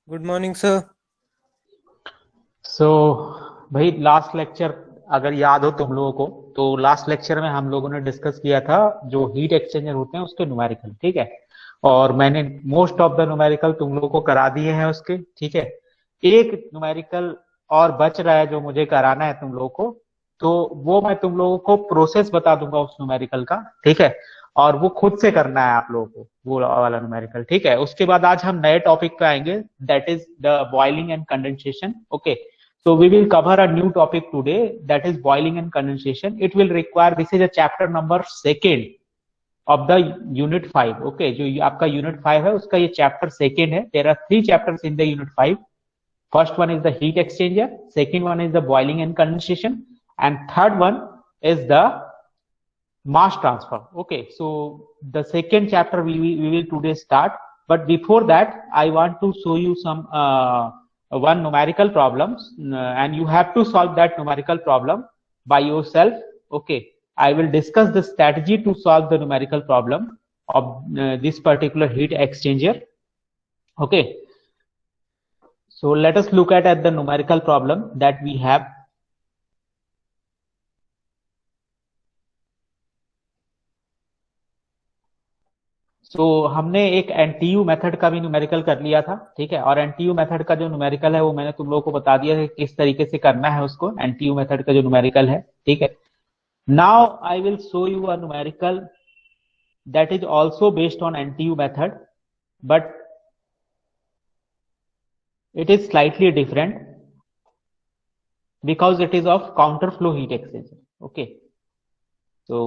Good morning sir. सो भाई last lecture अगर याद हो तुम लोगों को तो लास्ट लेक्चर में हम लोगों ने डिस्कस किया था जो हीट एक्सचेंजर होते हैं उसके न्यूमेरिकल। ठीक है। और मैंने मोस्ट ऑफ द न्यूमेरिकल तुम लोगों को करा दिए हैं उसके। ठीक है। एक न्यूमेरिकल और बच रहा है जो मुझे कराना है तुम लोगों को। तो वो मैं तुम लोगों को प्रोसेस बता दूंगा उस न्यूमेरिकल का। ठीक है। और वो खुद से करना है आप लोगों को वो वाला न्यूमेरिकल। ठीक है। उसके बाद आज हम नए टॉपिक पे आएंगे, that is the boiling and condensation. Okay. So we will cover a new topic today, that is boiling and condensation. It will require, this is a chapter number second of the unit 5. Okay, जो आपका unit 5 है उसका ये chapter second है. There are three chapters in the unit 5. First one is the heat exchanger, second one is the boiling and condensation, and third one is the mass transfer. Okay, so the second chapter we will today start. But before that I want to show you some one numerical problems, and you have to solve that numerical problem by yourself. Okay, I will discuss the strategy to solve the numerical problem of this particular heat exchanger. Okay, so let us look at the numerical problem that we have. तो हमने एक NTU method का भी numerical कर लिया था। ठीक है। और एनटीयू मेथड का जो न्यूमेरिकल है वो मैंने तुम लोगों को बता दिया है किस तरीके से करना है उसको, एनटीयू मेथड का जो न्यूमेरिकल है। ठीक है। Now I will show you a numerical that is also based on NTU method, but it is slightly different because it is of counter flow heat exchanger. Okay, so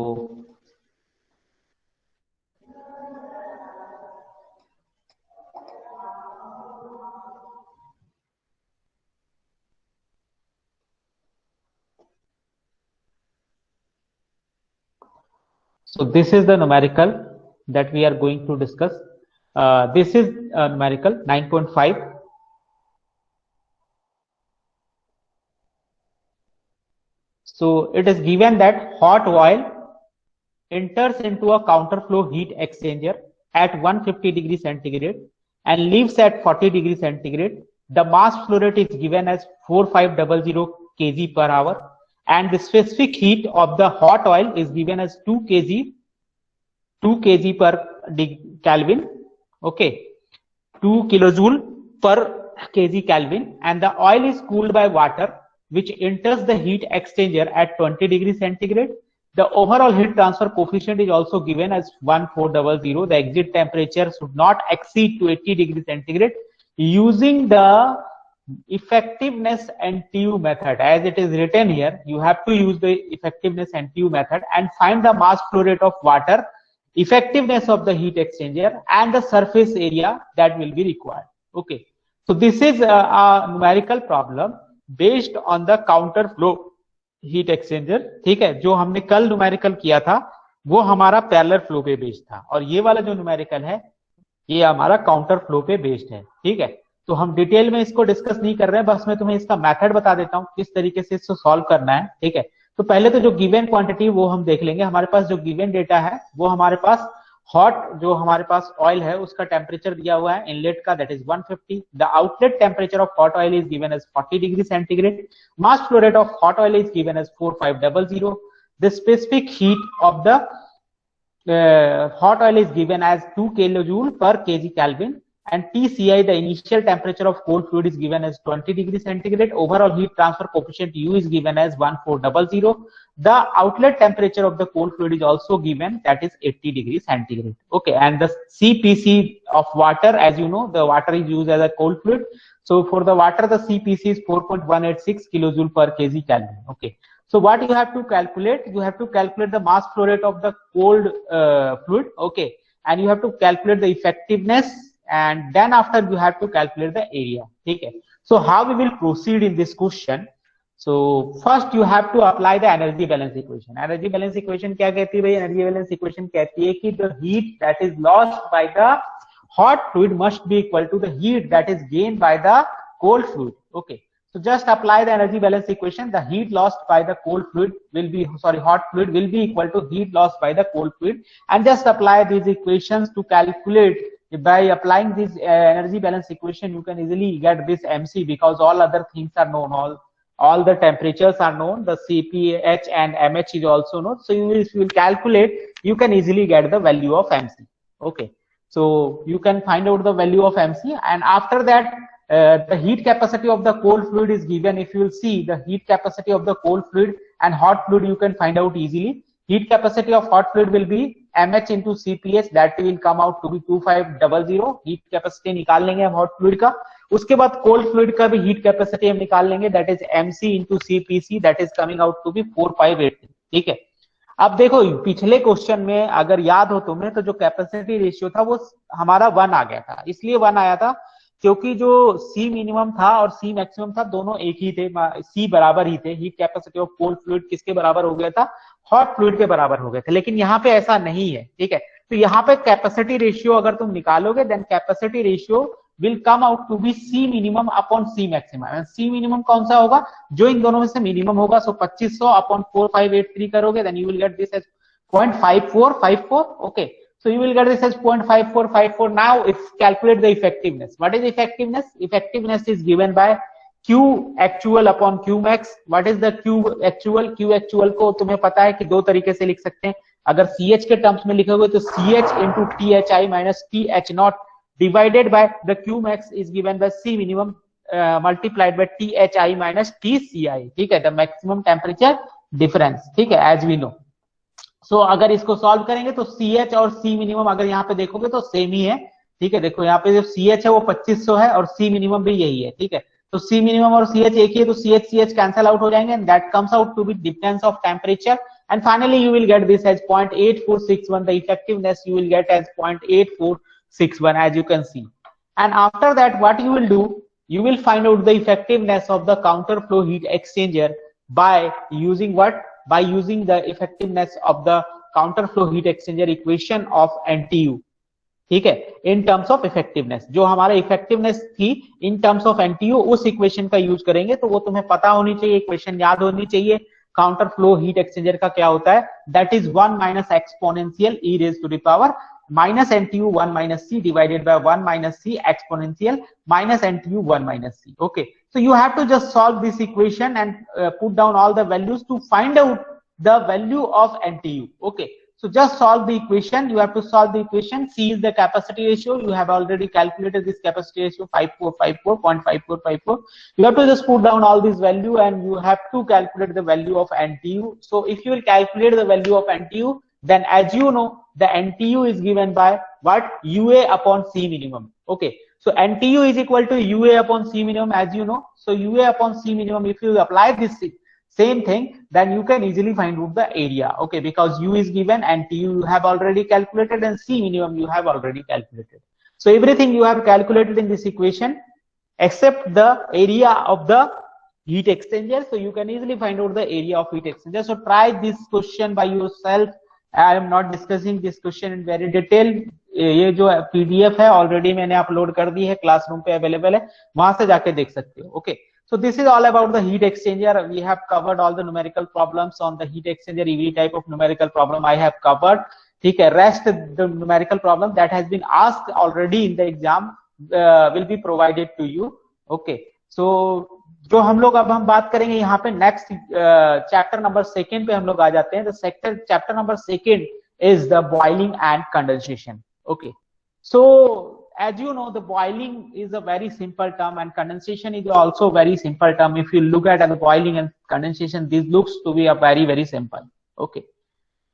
this is the numerical that we are going to discuss. This is numerical 9.5. So it is given that hot oil enters into a counterflow heat exchanger at 150 degrees centigrade and leaves at 40 degrees centigrade. The mass flow rate is given as 4500 kg per hour, and the specific heat of the hot oil is given as 2 kg per Kelvin. Okay, 2 kilojoule per kg Kelvin, and the oil is cooled by water which enters the heat exchanger at 20 degrees centigrade. The overall heat transfer coefficient is also given as 1400. The exit temperature should not exceed to 80 degrees centigrade. Using the effectiveness NTU method, as it is written here, you have to use the effectiveness NTU method and find the mass flow rate of water, effectiveness of the heat exchanger, and the surface area that will be required. Okay, so this is a numerical problem based on the counter flow heat exchanger. ठीक है। जो हमने कल numerical किया था वो हमारा parallel flow पे बेस्ड था, और ये वाला जो न्यूमेरिकल है ये हमारा काउंटर फ्लो पे बेस्ड है। ठीक है। तो हम डिटेल में इसको डिस्कस नहीं कर रहे हैं, बस मैं तुम्हें इसका मेथड बता देता हूं किस तरीके से इसको सॉल्व करना है। ठीक है। तो पहले तो जो गिवन क्वांटिटी वो हम देख लेंगे। हमारे पास जो गिवन डेटा है वो हमारे पास हॉट जो हमारे पास ऑयल है उसका टेम्परेचर दिया हुआ है इनलेट का, that is 150. The outlet temperature of hot oil is given as 40 degree centigrade. Mass flow rate of hot oil is given as 4500. The specific heat of the hot oil is given as 2 kilojoule per kg Kelvin, and TCI, the initial temperature of cold fluid, is given as 20 degrees centigrade. Overall heat transfer coefficient U is given as 1400. The outlet temperature of the cold fluid is also given, that is 80 degrees centigrade. Okay, and the CPC of water, as you know, the water is used as a cold fluid. So for the water, the CPC is 4.186 kilojoule per kg Kelvin. Okay. So what you have to calculate? You have to calculate the mass flow rate of the cold fluid. Okay, and you have to calculate the effectiveness, and then after you have to calculate the area. Okay. So how we will proceed in this question? So first you have to apply the energy balance equation. Energy balance equation क्या कहती है भाई? Energy balance equation कहती है कि the heat that is lost by the hot fluid must be equal to the heat that is gained by the cold fluid. Okay. So just apply the energy balance equation. The heat lost by the cold fluid will be, hot fluid will be equal to heat lost by the cold fluid, and just apply these equations to calculate by applying this energy balance equation, you can easily get this MC because all other things are known, all the temperatures are known, the CPH and MH is also known. So if you will calculate, you can easily get the value of MC. Okay, so you can find out the value of MC, and after that the heat capacity of the cold fluid is given. If you will see the heat capacity of the cold fluid and hot fluid, you can find out easily. Heat capacity of hot fluid will be mH into CPH, that will come out to be 2500. Heat capacity निकाल लेंगे हम hot fluid का. उसके बाद cold fluid का भी heat capacity हम निकाल लेंगे, that is MC into CPC, that is coming out to be 4583. ठीक है. अब देखो पिछले क्वेश्चन में अगर याद हो तुम्हें, तो जो कैपेसिटी रेशियो था वो हमारा 1 आ गया था. इसलिए 1 आया था क्योंकि जो C मिनिमम था और C मैक्सिमम था दोनों एक ही थे, C बराबर ही थे. Heat capacity of cold fluid किसके बराबर हो गया था? हॉट फ्लूइड के बराबर हो गए थे. लेकिन यहाँ पे ऐसा नहीं है. ठीक है, तो यहाँ पे कैपेसिटी रेशियो अगर तुम निकालोगे, then capacity ratio will come out to be C minimum upon C maximum. C minimum कौन सा होगा? जो इन दोनों में से मिनिमम होगा. सो 2500 अपॉन 4583 करोगे, then you will get this as 0.5454. Okay, so you will get this as 0.5454. Now if calculate the effectiveness. What is effectiveness? Effectiveness is given by Q actual upon Q max. What is the Q actual? Q actual को तुम्हें पता है कि दो तरीके से लिख सकते हैं. अगर CH के टर्म्स में लिखोगे तो CH into THI minus TH naught divided by the Q max is given by C minimum multiplied by THI minus TCI. ठीक है, the maximum temperature difference. ठीक है, as we know. सो अगर इसको सॉल्व करेंगे तो CH और C मिनिमम अगर यहाँ पे देखोगे तो सेम ही है. ठीक है, देखो यहाँ पे जो CH है वो 2500 है और C मिनिमम भी यही है. ठीक है, तो C मिनिमम और CH एक ही है, तो CH कैंसल आउट हो जाएंगे, and that comes out to be difference of temperature, and finally you will get this as 0.8461. The effectiveness you will get as 0.8461 as you can see. And after that what you will do, you will find out the effectiveness of the counter flow heat exchanger by using what? By using the effectiveness of the counter flow heat exchanger equation of NTU. ठीक है, in terms of effectiveness. जो हमारा effectiveness थी in terms of NTU, उस equation का use करेंगे. तो वो तुम्हें पता होनी चाहिए, इक्वेशन याद होनी चाहिए. काउंटर फ्लो हीट एक्सचेंजर का क्या होता है? That is 1 minus exponential e raise to the power minus NTU 1 minus C divided by 1 minus C exponential minus NTU 1 minus C. Okay, so you have to just solve this equation and put down all the values to find out the value of NTU. Okay, so just solve the equation. You have to solve the equation. C is the capacity ratio. You have already calculated this capacity ratio 5454.5454. You have to just put down all this value and you have to calculate the value of NTU. So if you will calculate the value of NTU, then as you know, the NTU is given by what? UA upon C minimum. Okay, so NTU is equal to UA upon C minimum, as you know. So UA upon C minimum, if you apply this same thing, then you can easily find out the area. Okay, because U is given, NTU you have already calculated, and C minimum you have already calculated. So everything you have calculated in this equation except the area of the heat exchanger. So you can easily find out the area of heat exchanger. So try this question by yourself. I am not discussing this question in very detail. ये जो PDF है already मैंने upload कर दी है, classroom पे available है, वहां से जाके देख सकते हो. Okay, so this is all about the heat exchanger. We have covered all the numerical problems on the heat exchanger. Every type of numerical problem I have covered. ठीक है, rest the numerical problem that has been asked already in the exam will be provided to you. Okay, so जो हम लोग अब हम बात करेंगे यहाँ पे नेक्स्ट चैप्टर नंबर 2 पे हम लोग आ जाते हैं. तो chapter number 2 is the boiling and condensation. Okay, so as you know, the boiling is a very simple term and condensation is also very simple term. If you look at the boiling and condensation, this looks to be a very simple. Okay,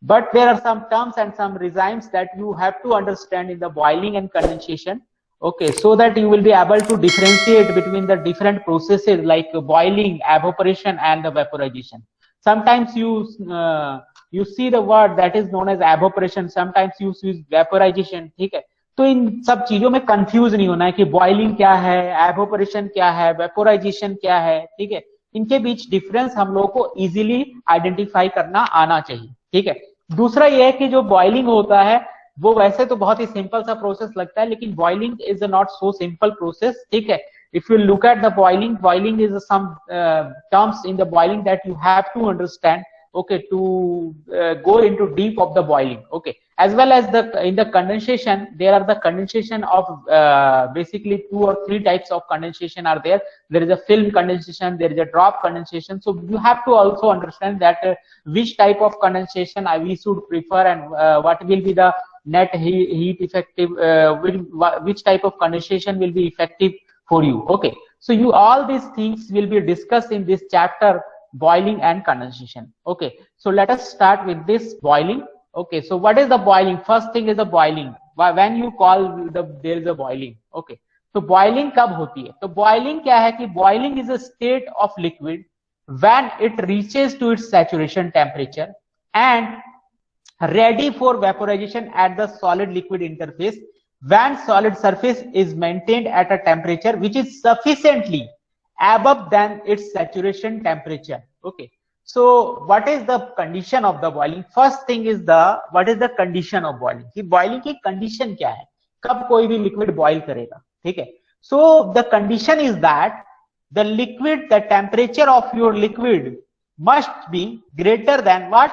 but there are some terms and some regimes that you have to understand in the boiling and condensation. Okay, so that you will be able to differentiate between the different processes like boiling, evaporation and the vaporization. Sometimes you see the word that is known as evaporation, sometimes you use vaporization. ठीक है, तो इन सब चीजों में confuse नहीं होना है कि बॉइलिंग क्या है, एवोपरेशन क्या है, वेपोराइजेशन क्या है. ठीक है, इनके बीच डिफरेंस हम लोगों को इजीली आइडेंटिफाई करना आना चाहिए. ठीक है, दूसरा ये है कि जो बॉइलिंग होता है वो वैसे तो बहुत ही सिंपल सा प्रोसेस लगता है, लेकिन boiling is not so simple process. ठीक है, if you look at the boiling is some terms in the boiling that you have to understand. okay, to go into deep of the boiling, okay. As well as in the condensation, there are the condensation of basically 2 or 3 types of condensation are there. There is a film condensation, there is a drop condensation. So you have to also understand that which type of condensation we should prefer, and what will be the net heat effective, which type of condensation will be effective for you, okay. So all these things will be discussed in this chapter, boiling and condensation, okay. So let us start with this boiling, okay. So what is the boiling? First thing is the boiling. When you call there is a boiling, okay. तो boiling कब होती है? तो boiling क्या है कि boiling is a state of liquid when it reaches to its saturation temperature and ready for vaporization at the solid liquid interface, when solid surface is maintained at a temperature which is sufficiently above than its saturation temperature, okay. So what is the condition of the boiling? First thing is what is the condition of boiling? कि boiling की condition क्या है, कब कोई भी liquid boil करेगा, ठीक है. So the condition is that the temperature of your liquid must be greater than what?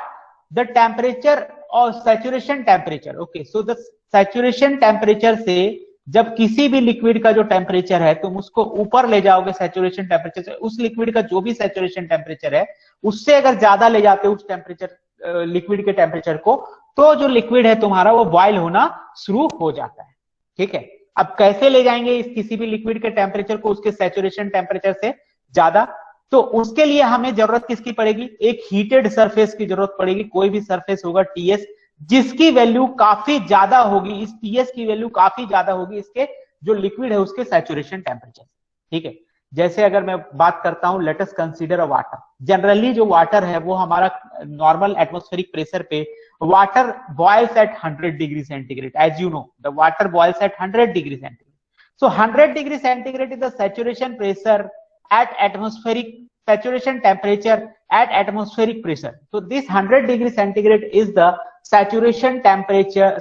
The temperature or saturation temperature, okay. So the saturation temperature से जब किसी भी लिक्विड का जो टेम्परेचर है तुम उसको ऊपर ले जाओगे सैचुरेशन टेम्परेचर से, उस लिक्विड का जो भी सैचुरेशन टेम्परेचर है उससे अगर ज्यादा ले जाते हो उस टेम्परेचर लिक्विड के टेम्परेचर को, तो जो लिक्विड है तुम्हारा वो बॉयल होना शुरू हो जाता है, ठीक है. अब कैसे ले जाएंगे इस किसी भी लिक्विड के टेम्परेचर को उसके सैचुरेशन टेम्परेचर से ज्यादा? तो उसके लिए हमें जरूरत किसकी पड़ेगी? एक हीटेड सरफेस की जरूरत पड़ेगी. कोई भी सरफेस होगा टीएस जिसकी वैल्यू काफी ज्यादा होगी, इस टीएस की वैल्यू काफी ज्यादा होगी इसके जो लिक्विड है उसके सैचुरेशन टेम्परेचर, ठीक है. जैसे अगर मैं बात करता हूं, let us consider a water. Generally जो वाटर है वो हमारा नॉर्मल एटमॉस्फेरिक प्रेशर पे water boils at 100 degree centigrade. As you know the water boils at 100 degree centigrade. So 100 degree centigrade is the saturation pressure at atmospheric saturation temperature at atmospheric pressure. So this 100 degree centigrade is the saturation temperature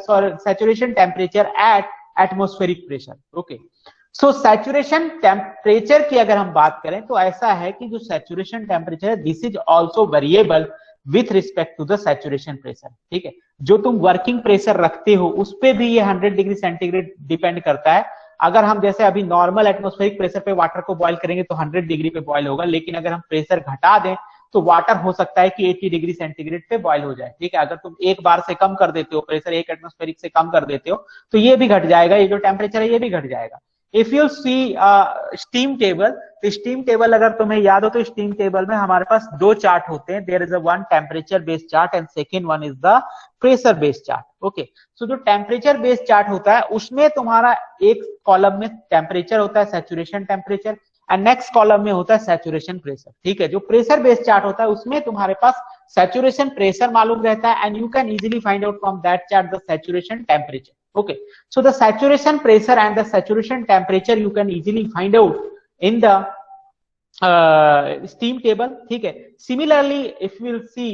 at atmospheric pressure, okay. So saturation temperature की अगर हम बात करें तो ऐसा है कि जो saturation temperature है this is also variable with respect to the saturation pressure, ठीक है. जो तुम वर्किंग प्रेशर रखते हो उस पे भी ये 100 डिग्री सेंटीग्रेड डिपेंड करता है. अगर हम जैसे अभी नॉर्मल एटमॉस्फेरिक प्रेशर पे वाटर को बॉईल करेंगे तो 100 डिग्री पे बॉईल होगा, लेकिन अगर हम प्रेशर घटा दें तो वाटर हो सकता है कि 80 डिग्री सेंटीग्रेड पे बॉईल हो जाए, ठीक है. अगर तुम एक बार से कम कर देते हो प्रेशर, एक एटमॉस्फेरिक से कम कर देते हो तो ये भी घट जाएगा, ये जो टेम्परेचर है ये भी घट जाएगा. If you see steam table, तो स्टीम टेबल अगर तुम्हें याद हो तो स्टीम टेबल में हमारे पास 2 चार्ट होते हैं. There is a one temperature based chart and second one is the pressure based chart, okay. So जो टेम्परेचर बेस्ड चार्ट होता है उसमें तुम्हारा एक कॉलम में टेम्परेचर होता है saturation temperature and next column में होता है सैचुरेशन प्रेशर, ठीक है. जो प्रेशर बेस्ड चार्ट होता है उसमें तुम्हारे पास सैचुरेशन प्रेशर मालूम रहता है and you can easily find out from that chart the saturation temperature, okay. So the saturation pressure and the saturation temperature you can easily find out in the steam table, ठीक है. Similarly if you will see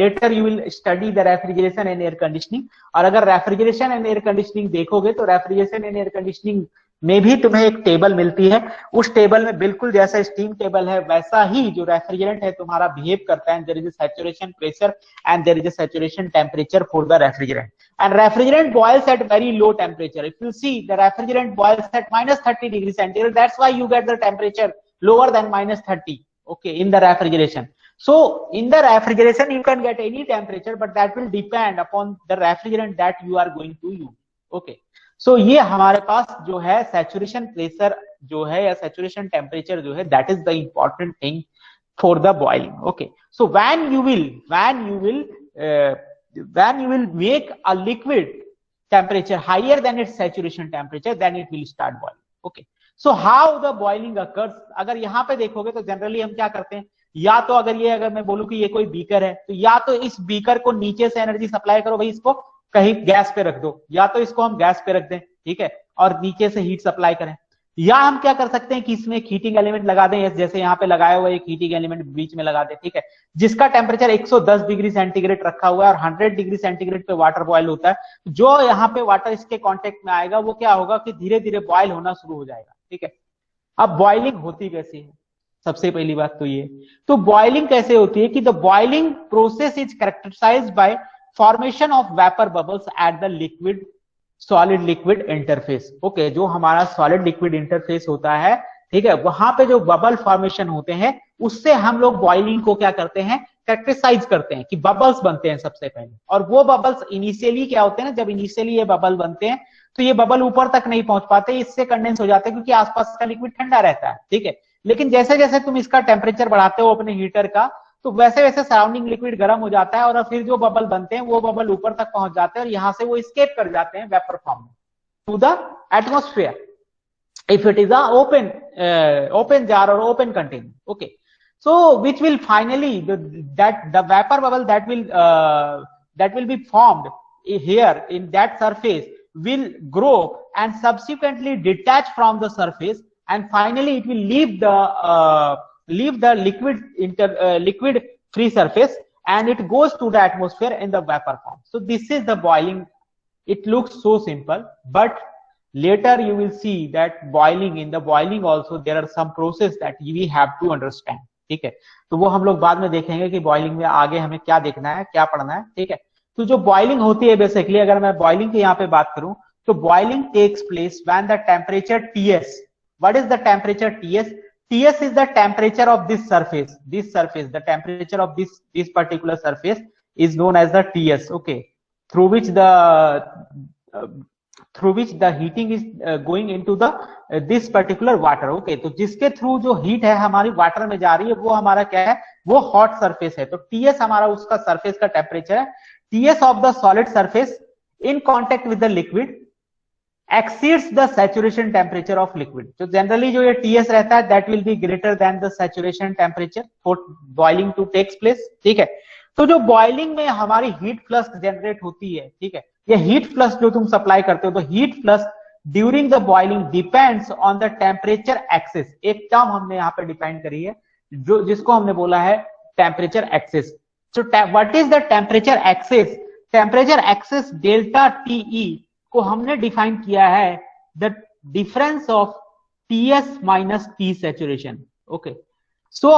later you will study the refrigeration and air conditioning, और अगर refrigeration and air conditioning देखोगे तो refrigeration and air conditioning में भी तुम्हें एक टेबल मिलती है. उस टेबल में बिल्कुल जैसा स्टीम टेबल है वैसा ही जो रेफ्रिजरेंट है तुम्हारा बिहेव करता है. There is a saturation pressure and there is a saturation temperature for the refrigerant and refrigerant boils at very low temperature. If you see the refrigerant boils at -30 degree centigrade, that's why you get the temperature lower than -30, okay, in the refrigeration. So in the refrigeration you can get any temperature but that will depend upon the refrigerant that you are going to use, okay. So ये हमारे पास जो है saturation pressure जो है या saturation temperature जो है that is the important thing for the boiling, okay. So when you will make a liquid temperature higher than its saturation temperature then it will start boiling, okay. So how the boiling occurs, अगर यहाँ पे देखोगे तो generally हम क्या करते हैं, या तो अगर मैं बोलूं कि ये कोई बीकर है तो या तो इस बीकर को नीचे से एनर्जी सप्लाई करो, भाई इसको कहीं गैस पे रख दो, या तो इसको हम गैस पे रख दें, ठीक है, और नीचे से हीट सप्लाई करें. या हम क्या कर सकते हैं कि इसमें एक हीटिंग एलिमेंट लगा दें, जैसे यहाँ पे लगाया हुआ एक हीटिंग एलिमेंट बीच में लगा दें, ठीक है, जिसका टेम्परेचर 110 डिग्री सेंटीग्रेड रखा हुआ है और 100 डिग्री सेंटीग्रेड पे वाटर बॉयल होता है. जो यहाँ पे वाटर इसके कॉन्टेक्ट में आएगा वो क्या होगा कि धीरे धीरे बॉयल होना शुरू हो जाएगा, ठीक है. अब बॉइलिंग होती कैसी है? सबसे पहली बात तो ये। तो बॉइलिंग कैसे होती है कि the boiling process is characterized by formation of vapour bubbles at the liquid solid liquid interface. Okay, जो हमारा सॉलिड लिक्विड इंटरफेस होता है, ठीक है, वहां पे जो बबल फॉर्मेशन होते हैं उससे हम लोग बॉइलिंग को क्या करते हैं, कैरेक्टराइज करते हैं कि बबल्स बनते हैं सबसे पहले। और वो बबल्स इनिशियली क्या होते हैं ना, जब इनिशियली ये बबल बनते हैं तो ये बबल ऊपर तक नहीं पहुंच पाते, इससे कंडेंस हो जाते हैं क्योंकि आसपास का लिक्विड ठंडा रहता है, ठीक है। लेकिन जैसे जैसे तुम इसका टेम्परेचर बढ़ाते हो अपने हीटर का, तो वैसे वैसे सराउंडिंग लिक्विड गर्म हो जाता है और फिर जो बबल बनते हैं वो बबल ऊपर तक पहुंच जाते हैं और यहां से वो स्केप कर जाते हैं वेपर फॉर्म में to the atmosphere if it is a open jar or open container. Okay, so which will finally the vapor bubble that will be formed here in that surface will grow and subsequently detach from the surface, and finally it will leave the liquid free surface, and it goes to the atmosphere in the vapor form. So this is the boiling. It looks so simple, but later you will see that in the boiling also there are some process that we have to understand, ठीक है। तो वो हम लोग बाद में देखेंगे कि बॉइलिंग में आगे हमें क्या देखना है, क्या पढ़ना है, ठीक है। तो जो बॉइलिंग होती है बेसिकली, अगर मैं बॉइलिंग की यहाँ पे बात करूं तो boiling takes place when the temperature Ts, what is the temperature Ts? Ts is the temperature of this surface, the temperature of this particular surface is known as the Ts, okay, through which the heating is going into the this particular water, okay। तो जिसके through जो heat है हमारी water में जा रही है वो हमारा क्या है, वो हॉट सरफेस है। तो Ts हमारा उसका सरफेस का टेम्परेचर है। Ts of the solid surface in contact with the liquid exceeds the saturation temperature of liquid। तो जनरली जो ये Ts रहता है that will be greater than the saturation temperature for boiling to takes place, ठीक है। तो जो boiling में हमारी हीट फ्लक्स जनरेट होती है, ठीक है, ये हीट फ्लक्स जो तुम सप्लाई करते हो, तो heat flux during the boiling depends on the temperature axis. एक टर्म हमने यहाँ पे डिफाइन करी है जो जिसको हमने बोला है temperature axis. So what is the temperature axis? Temperature axis delta TE को हमने डिफाइन किया है the difference of Ts minus T saturation, okay. So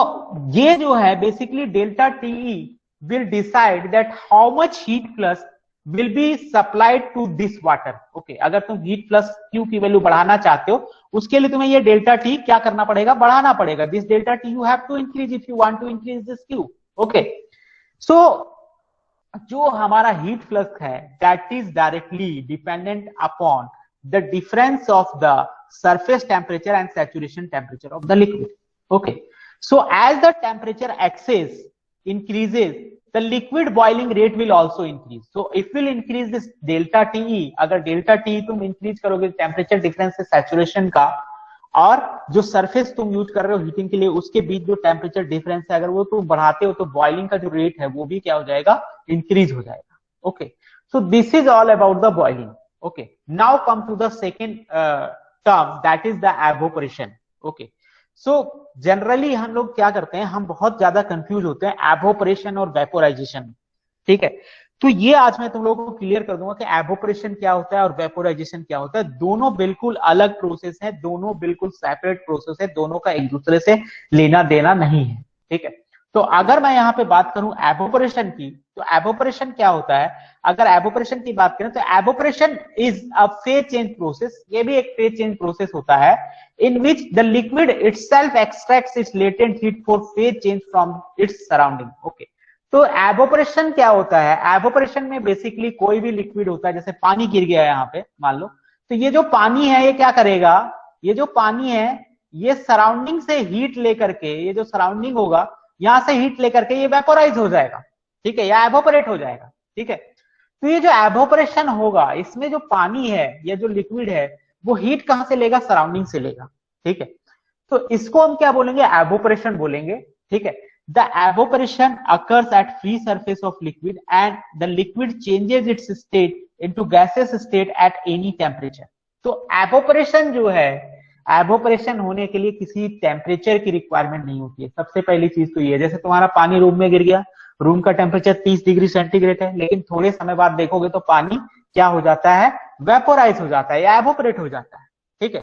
ये जो है basically delta TE will decide that how much heat flux will be supplied to this water, okay। अगर तुम heat flux Q की वैल्यू बढ़ाना चाहते हो उसके लिए तुम्हें ये डेल्टा T क्या करना पड़ेगा, बढ़ाना पड़ेगा। This delta T you have to increase if you want to increase this Q, okay। So जो हमारा हीट फ्लक्स है that is directly dependent upon the difference of the surface temperature and saturation temperature of the liquid, okay। So as the temperature excess increases, the liquid boiling rate will also increase। So it will increase this delta TE। अगर delta TE तुम increase करोगे temperature difference से saturation का और जो surface तुम use कर रहे हो हीटिंग के लिए उसके बीच जो टेम्परेचर डिफरेंस है अगर वो तुम बढ़ाते हो तो बॉइलिंग का जो रेट है वो भी क्या हो जाएगा, इंक्रीज हो जाएगा, okay. So this is all about the boiling, okay. Now come to the second term that is the evaporation, okay. So generally हम लोग क्या करते हैं, हम बहुत ज्यादा कंफ्यूज होते हैं एवोपरेशन और वेपोराइजेशन, ठीक है। तो ये आज मैं तुम लोगों को क्लियर कर दूंगा कि एवोपरेशन क्या होता है और वेपोराइजेशन क्या होता है। दोनों बिल्कुल अलग प्रोसेस है, दोनों बिल्कुल सेपरेट प्रोसेस है, दोनों का एक दूसरे से लेना देना नहीं है, ठीक है। तो अगर मैं यहाँ पे बात करूं एवोपरेशन की, तो एवोपरेशन क्या होता है? अगर एवोपरेशन की बात करें तो evaporation is a phase change process. ये भी एक फेज चेंज प्रोसेस होता है in which the liquid itself extracts its latent heat for phase change from its surrounding, okay। तो एवोपरेशन क्या होता है? एवोपरेशन में बेसिकली कोई भी लिक्विड होता है, जैसे पानी गिर गया है यहाँ पे मान लो, तो ये जो पानी है ये क्या करेगा, ये जो पानी है ये सराउंडिंग से हीट लेकर के, ये जो सराउंडिंग होगा यहां से हीट लेकर के ये वेपोराइज हो जाएगा, ठीक है, या एवोपरेट हो जाएगा, ठीक है। तो ये जो एवोपरेशन होगा इसमें जो पानी है या जो लिक्विड है वो हीट कहां से लेगा, सराउंडिंग से लेगा, ठीक है। तो इसको हम क्या बोलेंगे, एवोपरेशन बोलेंगे, ठीक है। The evaporation occurs at free surface of liquid and the liquid changes it's state into gaseous state at any temperature. तो एवोपरेशन जो है, एवोपरेशन होने के लिए किसी टेम्परेचर की रिक्वायरमेंट नहीं होती है। सबसे पहली चीज तो ये है, जैसे तुम्हारा पानी रूम में गिर गया, रूम का टेम्परेचर 30 डिग्री सेंटीग्रेड है, लेकिन थोड़े समय बाद देखोगे तो पानी क्या हो जाता है, वेपोराइज हो जाता है या एवोपरेट हो जाता है, ठीक है।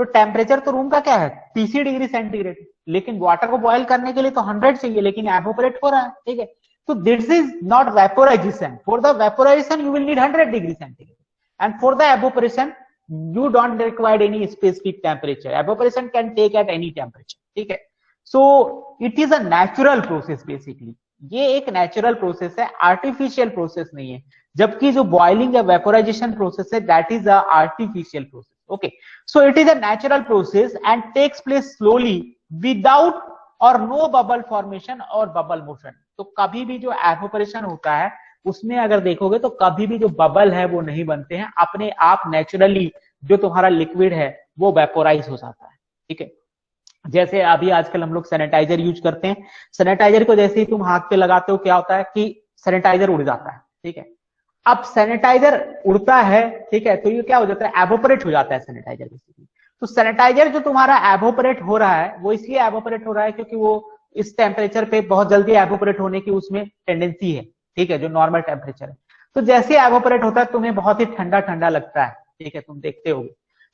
तो टेम्परेचर तो रूम का क्या है 30 डिग्री सेंटीग्रेड, लेकिन वाटर को बॉयल करने के लिए तो 100 चाहिए, लेकिन एवोपरेट हो रहा है, ठीक है। तो this is not vaporisation, for the vaporisation you will need 100 degree centigrade, and for the evaporation you don't require any specific temperature. Evaporation can take at any temperature, ठीक है। So it is a natural process basically. ये एक natural process है, artificial process नहीं है, जबकि जो boiling या वेपोराइजेशन प्रोसेस है that is a artificial process, okay. So it is a natural process and takes place slowly without और नो बबल फॉर्मेशन और बबल मोशन। तो कभी भी जो एवोपरेशन होता है उसमें अगर देखोगे तो कभी भी जो बबल है वो नहीं बनते हैं, अपने आप नेचुरली जो तुम्हारा लिक्विड है वो वेपोराइज हो जाता है, ठीक है। जैसे अभी आजकल हम लोग सैनिटाइजर यूज करते हैं, सैनिटाइजर को जैसे ही तुम हाथ पे लगाते हो क्या होता है कि सैनिटाइजर उड़ जाता है, ठीक है। अब सैनिटाइजर उड़ता है, ठीक है, तो ये क्या हो जाता है एवोपरेट हो जाता है सैनिटाइजर बेसिकली। तो सैनिटाइजर जो तुम्हारा एवोपरेट हो रहा है वो इसलिए एवोपरेट हो रहा है क्योंकि वो इस टेम्परेचर पे बहुत जल्दी एवोपरेट होने की उसमें टेंडेंसी है, ठीक है, जो नॉर्मल टेम्परेचर है। तो जैसे एवोपरेट होता है तुम्हें बहुत ही ठंडा ठंडा लगता है, ठीक है, तुम देखते हो।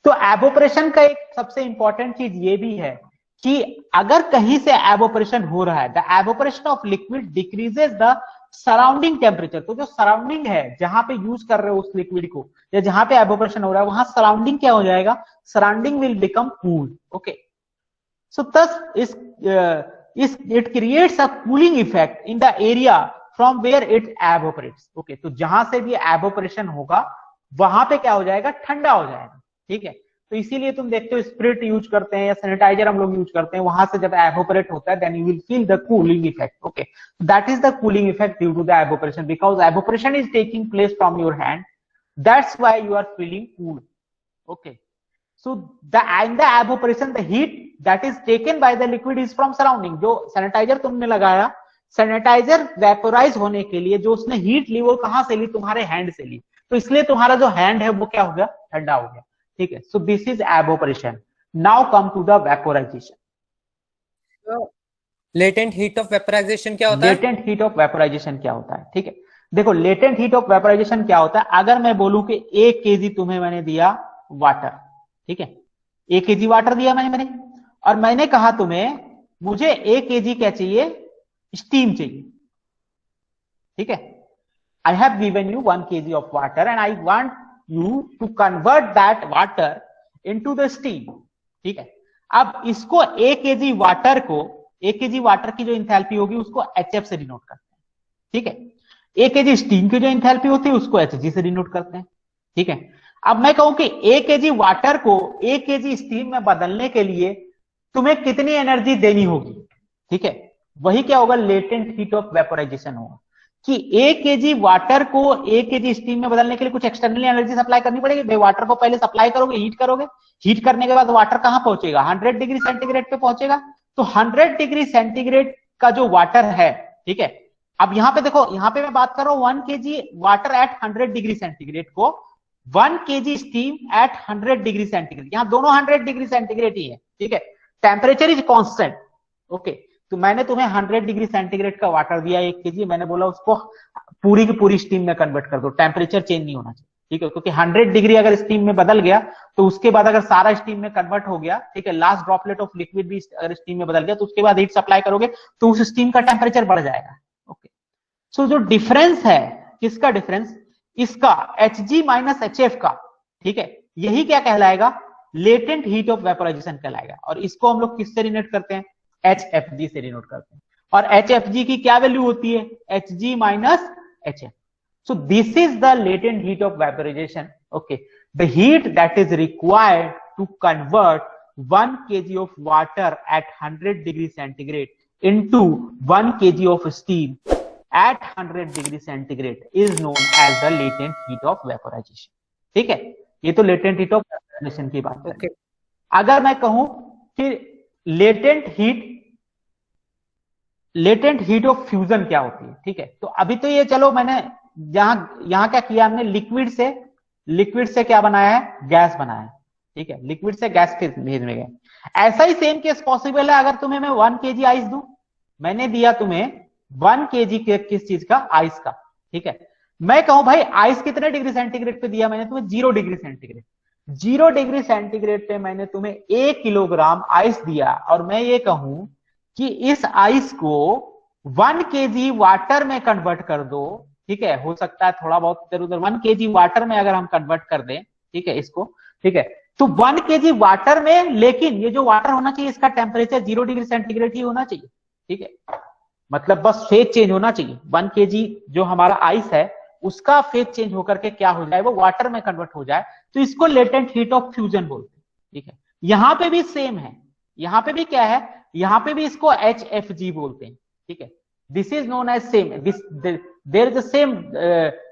तो एवोपरेशन का एक सबसे इंपॉर्टेंट चीज ये भी है कि अगर कहीं से एवोपरेशन हो रहा है, the evaporation of liquid decreases the surrounding temperature. तो जो सराउंडिंग है जहां पे यूज कर रहे हो उस लिक्विड को या जहां पे एवोपरेशन हो रहा है वहां सराउंडिंग क्या हो जाएगा, surrounding will become cool, okay. So thus is it creates a cooling effect in the area from where it evaporates, okay। तो जहां से भी एवोपरेशन होगा वहां पे क्या हो जाएगा, ठंडा हो जाएगा, ठीक है। तो इसीलिए तुम देखते हो स्पिरिट यूज करते हैं या सैनिटाइजर हम लोग यूज करते हैं, वहां से जब एवोपरेट होता है then you will feel the cooling effect, okay. That is the cooling effect due to the evaporation, because evaporation is taking place from your hand, that's why you are feeling cool, okay. So in the evaporation, the heat that is taken by the liquid is from surrounding. जो sanitiser तुमने लगाया, sanitiser vaporise होने के लिए जो उसने heat ली वो कहां से ली, तुम्हारे हैंड से ली, तो इसलिए तुम्हारा जो हैंड है वो क्या हो गया, ठंडा हो गया, ठीक है। So this is evaporation. Now come to the vaporization. Latent heat of vaporization क्या होता है? लेटेंट हीट ऑफ वेपोराइजेशन क्या होता है, ठीक है। देखो लेटेंट हीट ऑफ वेपोराइजेशन क्या होता है, अगर मैं बोलूं कि 1 kg तुम्हें मैंने दिया वाटर, ठीक है, 1 kg वाटर दिया मैंने और मैंने कहा तुम्हें मुझे 1 kg क्या चाहिए, स्टीम चाहिए, ठीक है। I have given you 1 kg of water and I want you to convert that water into the steam, ठीक है। अब इसको 1 kg वाटर को, 1 kg वाटर की जो इंथैल्पी होगी उसको HF से डिनोट करते हैं, ठीक है। 1 kg स्टीम की जो इंथैल्पी होती है उसको HG से डिनोट करते हैं, ठीक है। अब मैं कहूं कि 1 kg वाटर को 1 kg स्टीम में बदलने के लिए तुम्हें कितनी एनर्जी देनी होगी, ठीक है, वही क्या होगा, लेटेंट हीट ऑफ वेपोराइजेशन होगा कि 1 kg वाटर को 1 kg स्टीम में बदलने के लिए कुछ एक्सटर्नल एनर्जी सप्लाई करनी पड़ेगी। भाई वाटर को पहले सप्लाई करोगे, हीट करोगे, हीट करने के बाद वाटर कहां पहुंचेगा, 100 डिग्री सेंटीग्रेड पे पहुंचेगा। तो 100 डिग्री सेंटीग्रेड का जो वाटर है, ठीक है। अब यहां पे देखो, यहां पे मैं बात कर रहा हूं 1 kg water at 100 degree centigrade को 1 kg steam eight 100 degree centigrade, यहां दोनों 100 डिग्री सेंटीग्रेड ही है, ठीक है। Temperature is constant, okay. तो मैंने तुम्हें 100 डिग्री सेंटीग्रेड का वाटर दिया 1 kg, मैंने बोला उसको पूरी की पूरी स्टीम में कन्वर्ट कर दो, टेम्परेचर चेंज नहीं होना चाहिए, ठीक है, क्योंकि 100 डिग्री अगर स्टीम में बदल गया तो उसके बाद अगर सारा स्टीम में कन्वर्ट हो गया, ठीक है, लास्ट ड्रॉपलेट ऑफ लिक्विड भी अगर स्टीम में बदल गया तो उसके बाद हीट सप्लाई करोगे तो उस स्टीम का टेम्परेचर बढ़ जाएगा, ओके। सो जो डिफरेंस है, किसका डिफरेंस, इसका Hg माइनस HF का, ठीक है, यही क्या कहलाएगा, लेटेंट हीट ऑफ वेपोराइजेशन कहलाएगा। और इसको हम लोग किससे डिनोट करते हैं, HFG से डिनोट करते हैं। और HFG की क्या वैल्यू होती है, Hg minus HF। So this is the latent heat of vaporization, okay, the heat that is required to convert 1 kg of water at 100 degree centigrade into 1 kg of steam at 100 degree centigrade is known as the latent heat of vaporization, ठीक है। ये तो latent heat of vaporization की बात है। अगर मैं कहूं कि लेटेंट हीट ऑफ फ्यूजन क्या होती है, ठीक है। तो अभी तो ये चलो मैंने यहां क्या किया, हमने लिक्विड से क्या बनाया है, गैस बनाया है, ठीक है, लिक्विड से गैस फेज में गए। ऐसा ही सेम केस पॉसिबल है अगर तुम्हें मैं 1 kg आइस दूं, मैंने दिया तुम्हें 1 kg किस चीज का, आइस का, ठीक है। मैं कहूं भाई आइस कितने डिग्री सेंटीग्रेड पे दिया मैंने तुम्हें, 0 डिग्री सेंटीग्रेड। 0 डिग्री सेंटीग्रेड पे मैंने तुम्हें 1 किलोग्राम आइस दिया और मैं ये कहूं कि इस आइस को 1 केजी वाटर में कन्वर्ट कर दो, ठीक है, हो सकता है थोड़ा बहुत इधर उधर, 1 केजी वाटर में अगर हम कन्वर्ट कर दें, ठीक है, इसको, ठीक है, तो 1 केजी वाटर में, लेकिन ये जो वाटर होना चाहिए इसका टेम्परेचर 0 डिग्री सेंटीग्रेड ही होना चाहिए, ठीक है, मतलब बस फेज चेंज होना चाहिए। 1 केजी जो हमारा आइस है उसका फेज चेंज होकर के क्या हो जाए, वो वाटर में कन्वर्ट हो जाए, तो इसको लेटेंट हीट ऑफ फ्यूजन बोलते हैं, ठीक है। यहां पे भी सेम है, यहां पे भी क्या है, यहां पे भी इसको HFG बोलते हैं, ठीक है, this is known as same, this there is the same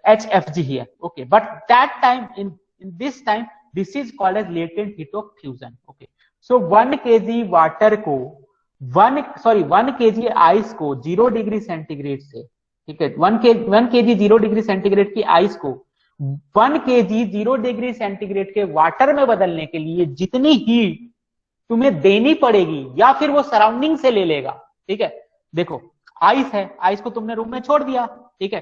HFG here, okay, but that time in this time this is called as latent heat of fusion, okay. So 1 kg water को 1 KG ice को 0 degree centigrade से, ठीक है, 1 KG 0 degree centigrade की ice को 1 KG 0 degree centigrade के water में बदलने के लिए जितनी हीट तुम्हें देनी पड़ेगी या फिर वो सराउंडिंग से ले लेगा, ठीक है। देखो आइस है, आइस को तुमने रूम में छोड़ दिया, ठीक है,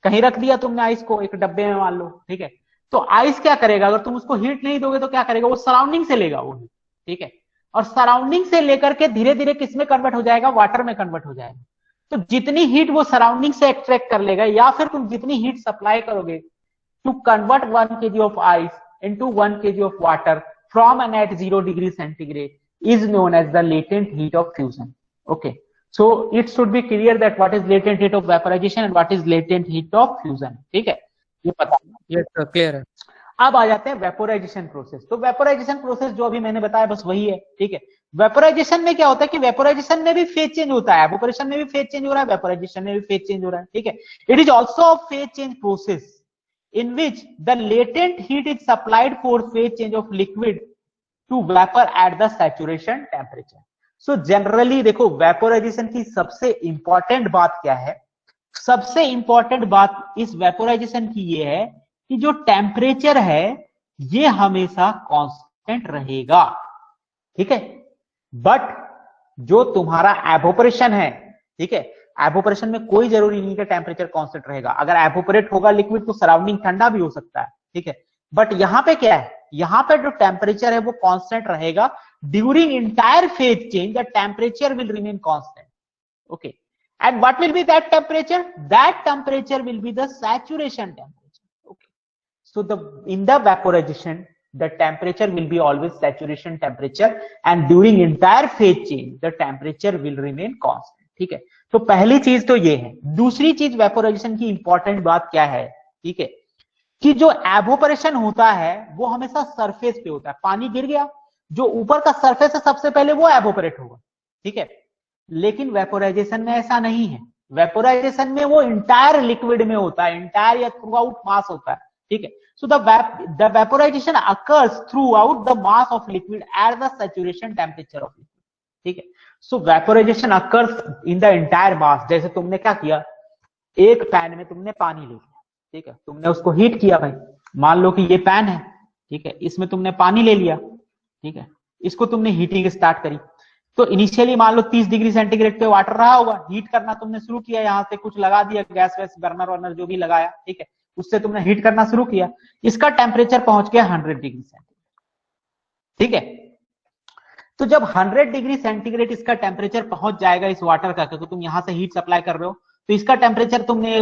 कहीं रख दिया तुमने आइस को एक डब्बे में मान लो, ठीक है, तो आइस क्या करेगा, अगर तुम उसको हीट नहीं दोगे तो क्या करेगा, वो सराउंडिंग से लेगा वो हीट, ठीक है, और सराउंडिंग से लेकर के धीरे धीरे किस में कन्वर्ट हो जाएगा, वाटर में कन्वर्ट हो जाएगा। तो जितनी हीट वो सराउंडिंग से एक्सट्रैक्ट कर लेगा या फिर तुम जितनी हीट सप्लाई करोगे to convert 1 kg of ice into 1 kg of water from and at 0 degree centigrade is known as the latent heat of fusion, okay. So it should be clear that what is latent heat of vaporization and what is latent heat of fusion, ठीक है, ये पता Yes sir, clear है। अब आ जाते हैं vaporisation process. तो vaporisation process जो अभी मैंने बताया बस वही है, ठीक है। वेपोराइजेशन में क्या होता है कि वेपोराइजेशन में भी फेज चेंज होता है, एवोपरेशन में भी फेज चेंज हो रहा है, वेपोराइजेशन में भी फेज चेंज हो रहा है, ठीक है। It is also a phase change process in which the latent heat is supplied for phase change of liquid to vapor at the saturation temperature. So generally देखो वेपोराइजेशन की सबसे इंपॉर्टेंट बात क्या है, सबसे इंपॉर्टेंट बात इस वेपोराइजेशन की ये है कि जो टेम्परेचर है ये हमेशा कांस्टेंट रहेगा, ठीक है, बट जो तुम्हारा एवोपरेशन है, ठीक है, एवोपरेशन में कोई जरूरी नहीं कि टेम्परेचर कांस्टेंट रहेगा। अगर एवोपरेट होगा लिक्विड तो सराउंडिंग ठंडा भी हो सकता है, ठीक है, बट यहां पे क्या है, यहां पे जो टेम्परेचर है वो कांस्टेंट रहेगा during entire phase change, the temperature will remain constant, okay. And what will be that temperature, that temperature will be the saturation temperature, okay. So the in the vaporisation the temperature will be always saturation temperature and during entire phase change the temperature will remain constant, ठीक है। तो पहली चीज तो ये है। दूसरी चीज वेपोराइजेशन की इंपॉर्टेंट बात क्या है, ठीक है, कि जो एवोपरेशन होता है वो हमेशा सरफेस पे होता है। पानी गिर गया, जो ऊपर का सरफेस है सबसे पहले वो एवोपरेट होगा, ठीक है, लेकिन वेपोराइजेशन में ऐसा नहीं है। वेपोराइजेशन में वो इंटायर लिक्विड में होता है, इंटायर या थ्रू आउट मास होता है, ठीक है। So the vaporization occurs throughout the mass of liquid at the saturation temperature of liquid, ठीक है। So vaporization occurs in the entire mass। जैसे तुमने क्या किया, एक पैन में तुमने पानी ले लिया, ठीक है, तुमने उसको हीट किया भाई, मान लो कि ये पैन है, ठीक है, इसमें तुमने पानी ले लिया, ठीक है, इसको तुमने हीटिंग स्टार्ट करी। तो इनिशियली मान लो 30 डिग्री सेंटीग्रेड पे वाटर रहा होगा, हीट करना तुमने शुरू किया, यहां से कुछ लगा दिया, गैस वैस बर्नर वर्नर जो भी लगाया, ठीक है, उससे तुमने हीट करना शुरू किया, इसका टेम्परेचर पहुंच गया 100 डिग्री सेंटीग्रेड, ठीक है। तो जब 100 डिग्री सेंटीग्रेड इसका टेम्परेचर पहुंच जाएगा इस वाटर का, क्योंकि तुम यहां से हीट सप्लाई कर रहे हो, तो इसका टेम्परेचर तुमने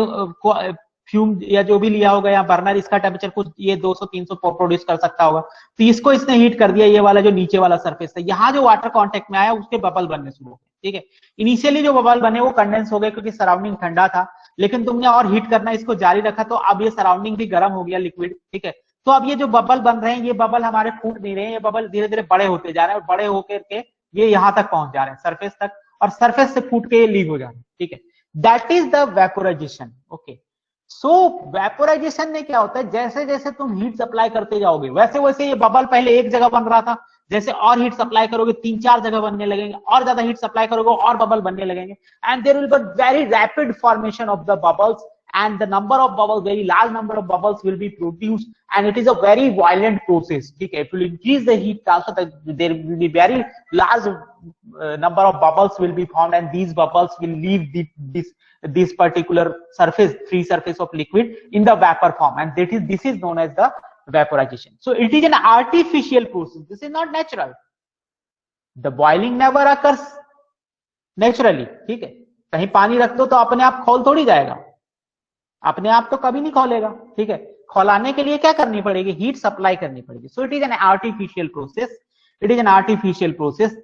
फ्यूम या जो भी लिया होगा या बर्नर, इसका टेम्परेचर कुछ ये 200-300 प्रोड्यूस कर सकता होगा, तो इसको इसने हीट कर दिया, ये वाला जो नीचे वाला सरफेस है, यहाँ जो वाटर कांटेक्ट में आया उसके बबल बनने शुरू हो गए, ठीक है। इनिशियली जो बबल बने वो कंडेंस हो गए क्योंकि सराउंडिंग ठंडा था, लेकिन तुमने और हीट करना इसको जारी रखा, तो अब ये सराउंडिंग भी गर्म हो गया लिक्विड, ठीक है। तो अब ये जो बबल बन रहे हैं, ये बबल हमारे फूट नहीं रहे हैं, ये बबल धीरे धीरे बड़े होते जा रहे हैं, और बड़े होकर के ये यहां तक पहुंच जा रहे हैं सरफेस तक, और सरफेस से फूट के ये लीक हो जा रहे हैं, ठीक है। That is the vaporisation, okay. So vaporisation में क्या होता है, जैसे जैसे तुम हीट सप्लाई करते जाओगे वैसे वैसे ये बबल पहले एक जगह बन रहा था, जैसे और हीट सप्लाई करोगे 3-4 जगह बनने लगेंगे, और ज्यादा हीट सप्लाई करोगे और बबल बनने लगेंगे, and there will be very rapid formation of the bubbles, and the number of bubbles, very large number of bubbles will be produced, and it is a very violent process, ठीक है। It will increase the heat also, there will be very large number of bubbles will be formed, and these bubbles will leave this particular surface, free surface of liquid in the vapor form, and this is known as the vaporization. So it is an artificial process. This is not natural. The boiling never occurs naturally. ठीक है, कहीं पानी रख दो तो अपने आप खौल थोड़ी जाएगा, अपने आप तो कभी नहीं खोलेगा. ठीक है, खौलाने के लिए क्या करनी पड़ेगी, हीट सप्लाई करनी पड़ेगी. सो it is an artificial process. It is an artificial process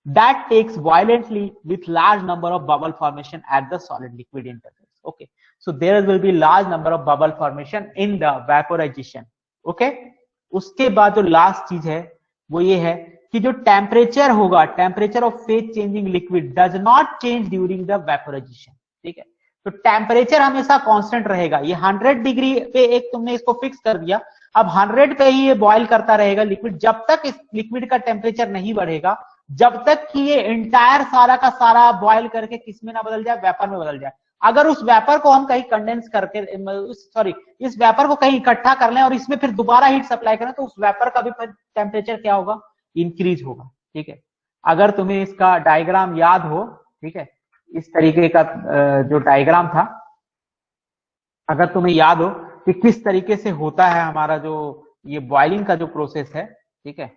that takes violently with large number of bubble formation at the solid liquid interface. Okay, so there will be large number of bubble formation in the vaporization. Okay, उसके बाद जो last चीज है वो ये है कि जो टेम्परेचर होगा, temperature of phase changing liquid does not change during the vaporisation. ठीक है, तो टेम्परेचर हमेशा कांस्टेंट रहेगा. ये 100 डिग्री पे एक तुमने इसको फिक्स कर दिया, अब 100 पे ही ये बॉयल करता रहेगा लिक्विड, जब तक इस लिक्विड का टेम्परेचर नहीं बढ़ेगा, जब तक कि ये इंटायर सारा का सारा बॉयल करके किस में ना बदल जाए, वेपर में बदल जाए. अगर उस वेपर को हम कहीं कंडेंस करके, सॉरी, इस वेपर को कहीं इकट्ठा कर लें और इसमें फिर दोबारा हीट सप्लाई करें, तो उस वेपर का भी टेम्परेचर क्या होगा, इंक्रीज होगा. ठीक है, अगर तुम्हें इसका डायग्राम याद हो, ठीक है, इस तरीके का जो डायग्राम था, अगर तुम्हें याद हो कि किस तरीके से होता है हमारा जो ये बॉइलिंग का जो प्रोसेस है. ठीक है,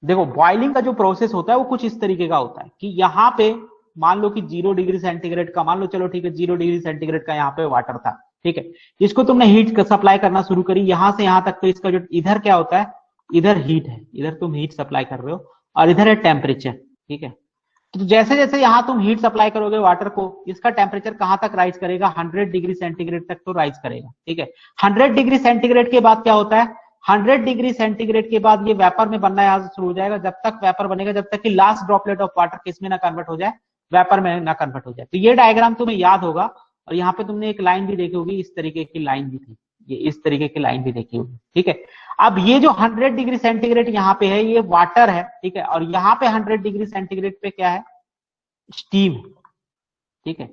देखो बॉइलिंग का जो प्रोसेस होता है वो कुछ इस तरीके का होता है कि यहाँ पे मान लो कि 0 डिग्री सेंटीग्रेड का, मान लो, चलो ठीक है, 0 डिग्री सेंटीग्रेड का यहाँ पे वाटर था. ठीक है, इसको तुमने हीट सप्लाई करना शुरू करी यहां से यहां तक, तो इसका जो इधर क्या होता है, इधर हीट है, इधर तुम हीट सप्लाई कर रहे हो और इधर है टेम्परेचर. ठीक है, तो जैसे जैसे यहां तुम हीट सप्लाई करोगे वाटर को, इसका टेम्परेचर कहां तक राइज करेगा, 100 डिग्री सेंटीग्रेड तक तो राइज करेगा. ठीक है, 100 डिग्री सेंटीग्रेड के बाद क्या होता है, 100 डिग्री सेंटीग्रेड के बाद ये वेपर में बनना यहां से शुरू हो जाएगा. जब तक वेपर बनेगा, जब तक कि लास्ट ड्रॉपलेट ऑफ वाटर किसमें ना कन्वर्ट हो जाए, वेपर में ना कन्वर्ट हो जाए. तो ये डायग्राम तुम्हें याद होगा, और यहाँ पे तुमने एक लाइन भी देखी होगी, इस तरीके की लाइन भी थी, ये इस तरीके की लाइन भी देखी होगी. ठीक है, अब ये जो 100 डिग्री सेंटीग्रेड यहाँ पे है, ये वाटर है. ठीक है, और यहाँ पे 100 डिग्री सेंटीग्रेड पे क्या है, स्टीम. ठीक है,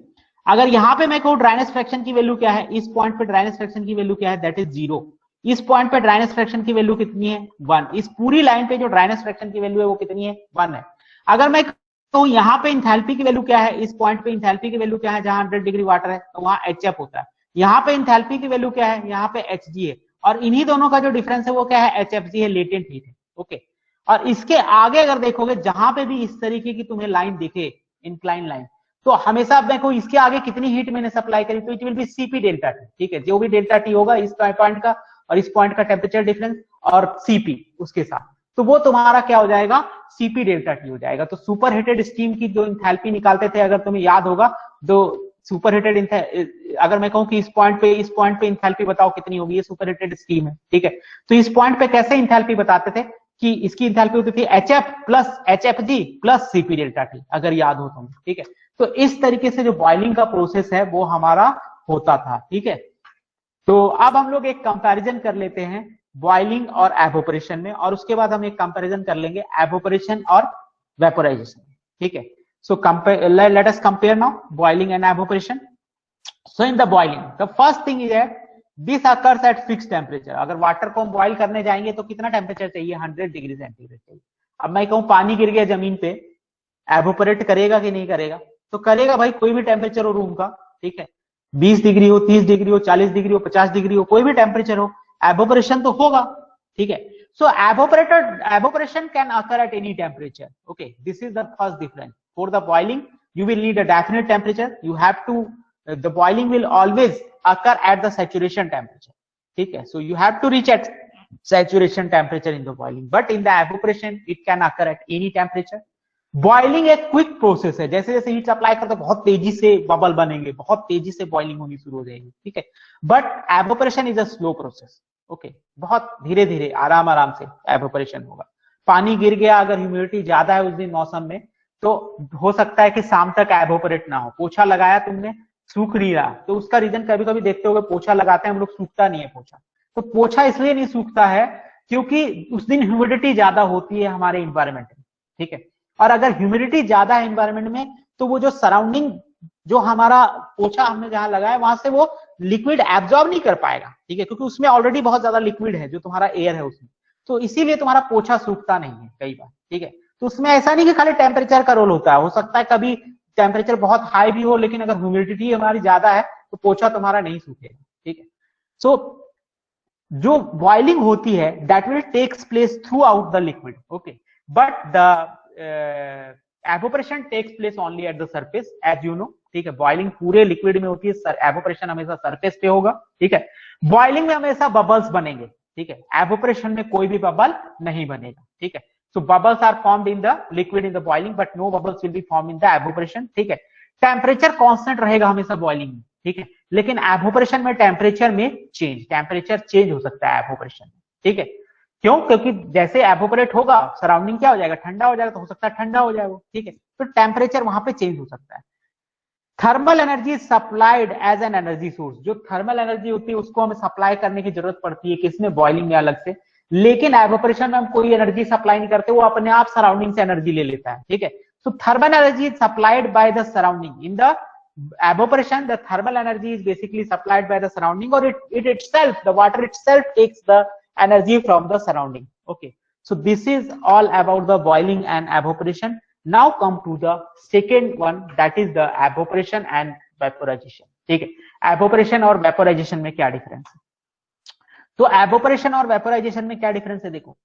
अगर यहाँ पे मैं कहूँ ड्राइनेस फ्रैक्शन की वैल्यू क्या है, इस पॉइंट पे ड्राइनेस फ्रैक्शन की वैल्यू क्या है, दैट इज 0. इस पॉइंट पे ड्राइनेस फ्रैक्शन की वैल्यू कितनी है, 1. इस पूरी लाइन पे जो ड्राइनेस फ्रैक्शन की वैल्यू है वो कितनी है, 1 है. अगर मैं कहूँ यहाँ पे इंथैल्पी की वैल्यू क्या है, इस पॉइंट पे इंथैल्पी की वैल्यू क्या है, जहां 100 डिग्री वाटर है तो वहां HF होता है. यहाँ पे इंथैल्पी की वैल्यू क्या है, यहाँ पे Hg है, और इन्हीं दोनों का जो डिफरेंस है वो क्या है, HFG है, लेटेंट हीट है. ओके, और इसके आगे अगर देखोगे, जहां पे भी इस तरीके की तुम्हें लाइन दिखे, इंक्लाइन लाइन, तो हमेशा अब देखो इसके आगे कितनी हीट मैंने सप्लाई करी, तो it will be Cp delta T. ठीक है, जो भी डेल्टा टी होगा इस पॉइंट का और इस पॉइंट का टेम्परेचर डिफरेंस और Cp उसके साथ, तो वो तुम्हारा क्या हो जाएगा, Cp डेल्टा टी हो जाएगा. तो सुपर हीटेड स्टीम की जो इंथैल्पी निकालते थे, अगर तुम्हें याद होगा, तो सुपर हीटेड, अगर मैं कहूं कि इस पॉइंट पे इंथैल्पी बताओ कितनी होगी, ये सुपर हीटेड स्टीम है. ठीक है, तो इस पॉइंट पे कैसे इंथैल्पी बताते थे कि इसकी इंथैल्पी होती थी HF plus HFG plus Cp delta T, अगर याद हो तुम्हें. ठीक है, तो इस तरीके से जो बॉइलिंग का प्रोसेस है वो हमारा होता था. ठीक है, तो अब हम लोग एक कंपैरिजन कर लेते हैं बॉइलिंग और एवोपरेशन में, और उसके बाद हम एक कंपैरिजन कर लेंगे एवोपरेशन और वेपोराइजेशन. ठीक है, so let us compare now boiling and evaporation. So in the boiling, the first thing is that this occurs at fixed temperature. अगर वाटर को हम बॉइल करने जाएंगे तो कितना टेम्परेचर चाहिए, 100 डिग्री सेंटीग्रेड चाहिए. अब मैं कहूँ पानी गिर गया जमीन पे, एवोपरेट करेगा कि नहीं करेगा, तो करेगा भाई, कोई भी टेम्परेचर हो रूम का. ठीक है, 20 डिग्री हो, 30 डिग्री हो, 40 डिग्री हो, 50 डिग्री हो, कोई भी टेम्परेचर हो, एवोपरेशन तो होगा. ठीक है, so evaporation can occur at any temperature. Okay, this is the first difference. For the boiling, you will need a definite temperature. You have to, the boiling will always occur at the saturation temperature. ठीक है, so you have to reach at saturation temperature in the boiling. But in the evaporation, it can occur at any temperature. Boiling एक quick process है, जैसे जैसे heat supply करते बहुत तेजी से बबल बनेंगे, बहुत तेजी से बॉइलिंग होनी शुरू हो जाएगी. ठीक है, but evaporation is a slow process. Okay, बहुत धीरे धीरे आराम आराम से एवोपरेशन होगा. पानी गिर गया, अगर ह्यूमिडिटी ज्यादा है उस दिन मौसम में, तो हो सकता है कि शाम तक एवोपरेट ना हो. पोछा लगाया तुमने, सूख नहीं रहा, तो उसका रीजन कभी कभी देखते होगे, पोछा लगाते हैं हम लोग, सूखता नहीं है पोछा. तो पोछा इसलिए नहीं सूखता है क्योंकि उस दिन ह्यूमिडिटी ज्यादा होती है हमारे इन्वायरमेंट में. ठीक है, और अगर ह्यूमिडिटी ज्यादा है इन्वायरमेंट में तो वो जो सराउंडिंग, जो हमारा पोछा हमने जहां लगाया वहां से वो लिक्विड एब्जॉर्ब नहीं कर पाएगा, ठीक है, क्योंकि उसमें ऑलरेडी बहुत ज्यादा लिक्विड है, जो तुम्हारा एयर है उसमें, तो इसीलिए तुम्हारा पोछा सूखता नहीं है कई बार, ठीक है। तो उसमें ऐसा नहीं कि खाली टेम्परेचर का रोल होता है, हो सकता है कभी टेम्परेचर बहुत हाई भी हो, लेकिन अगर ह्यूमिडिटी हमारी ज्यादा है तो पोछा तुम्हारा नहीं सूखेगा, ठीक है। सो जो बॉइलिंग होती है that will takes place throughout the liquid, okay, but the evaporation takes place only at the surface, as you know, ठीक है। बॉइलिंग पूरे लिक्विड में होती है, एवोपरेशन हमेशा सरफेस पे होगा, ठीक है। बॉइलिंग में हमेशा बबल्स बनेंगे, ठीक है, एवोपरेशन में कोई भी बबल नहीं बनेगा, ठीक है। So bubbles are formed in the liquid in the boiling, but no bubbles will be form in the evaporation, ठीक है। टेम्परेचर कांस्टेंट रहेगा हमेशा बॉइलिंग में, ठीक है, लेकिन एवोपरेशन में टेम्परेचर चेंज हो सकता है एवोपरेशन में, ठीक है। क्यों? क्योंकि जैसे एवोपरेट होगा सराउंडिंग क्या हो जाएगा, ठंडा हो जाएगा, तो हो सकता है ठंडा हो जाएगा, ठीक है, तो टेम्परेचर वहां पे चेंज हो सकता है। Thermal energy supplied as an energy source, जो थर्मल एनर्जी होती है उसको हमें सप्लाई करने की जरूरत पड़ती है, किसमें, बॉइलिंग में अलग से, लेकिन एवोपरेशन में हम कोई एनर्जी सप्लाई नहीं करते, वो अपने आप सराउंडिंग से एनर्जी ले लेता है, ठीक है। So thermal energy is supplied by the surrounding in the evaporation. The thermal energy is basically supplied by the surrounding, or it itself, the water itself takes the energy from the surrounding, okay. So this is all about the boiling and evaporation. Now come to the second one, that is the evaporation and vaporization, ठीक है। evaporation और vaporization में क्या difference है? तो evaporation और vaporization में क्या डिफरेंस है, देखो,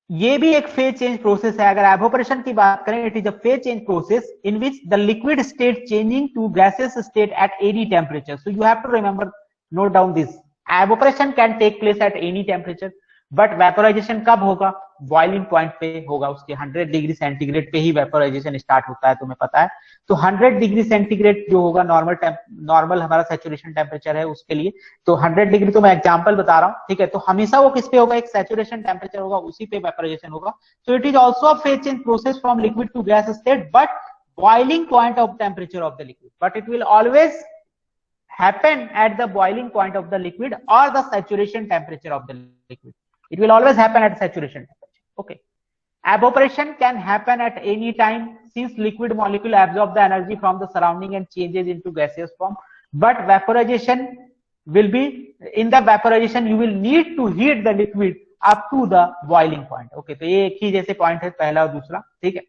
ये भी एक फेज चेंज प्रोसेस है। अगर एवोपरेशन की बात करें, it is a phase change process in which the liquid state changing to gaseous state at any temperature. So you have to remember, note down this, evaporation can take place at any temperature, but vaporization कब होगा, boiling point पे होगा, उसके 100 degree centigrade पे ही vaporisation start होता है, तुम्हें पता है। तो 100 डिग्री सेंटीग्रेड जो होगा नॉर्मल हमारा सैचुरेशन टेम्परेचर है उसके लिए, तो 100 डिग्री तो मैं एग्जांपल बता रहा हूँ, ठीक है। तो हमेशा वो किस पे होगा, एक सैचुरेशन टेम्परेचर होगा, उसी पे वेपोराइजेशन होगा। So it is also a phase change process from liquid to gas state, but boiling point of temperature of the liquid, but it will always happen at the boiling point of the liquid or the saturation temperature of the liquid. It will always happen at saturation temperature, okay. Evaporation can happen at any time since liquid molecule absorb the energy from the surrounding and changes into gaseous form, but vaporization will be, in the vaporization you will need to heat the liquid up to the boiling point, okay. तो ये एक ही जैसे point है पहला और दूसरा, ठीक है।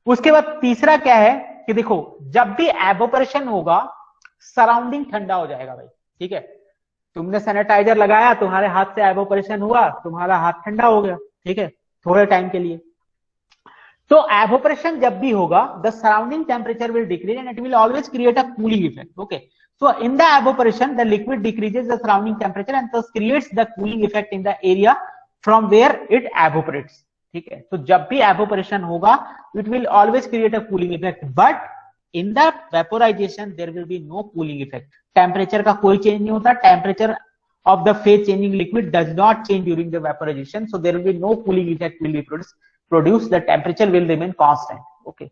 उसके बाद तीसरा क्या है कि देखो, जब भी एवोपरेशन होगा सराउंडिंग ठंडा हो जाएगा भाई, ठीक है। तुमने सैनिटाइजर लगाया, तुम्हारे हाथ से एवोपरेशन हुआ, तुम्हारा हाथ ठंडा हो गया, ठीक है, थोड़े टाइम के लिए। तो एवोपरेशन जब भी होगा, the surrounding temperature will decrease and it will always create a cooling effect, okay. So in the evaporation the liquid decreases the surrounding temperature and thus creates the cooling effect in the area from where it evaporates, ठीक है। तो जब भी evaporation होगा, it will always create a cooling effect, but in the vaporization there will be no cooling effect. Temperature का कोई change नहीं होता, temperature of the phase changing liquid does not change during the vaporization, so there will be no cooling effect will be produced, the temperature will remain constant, okay.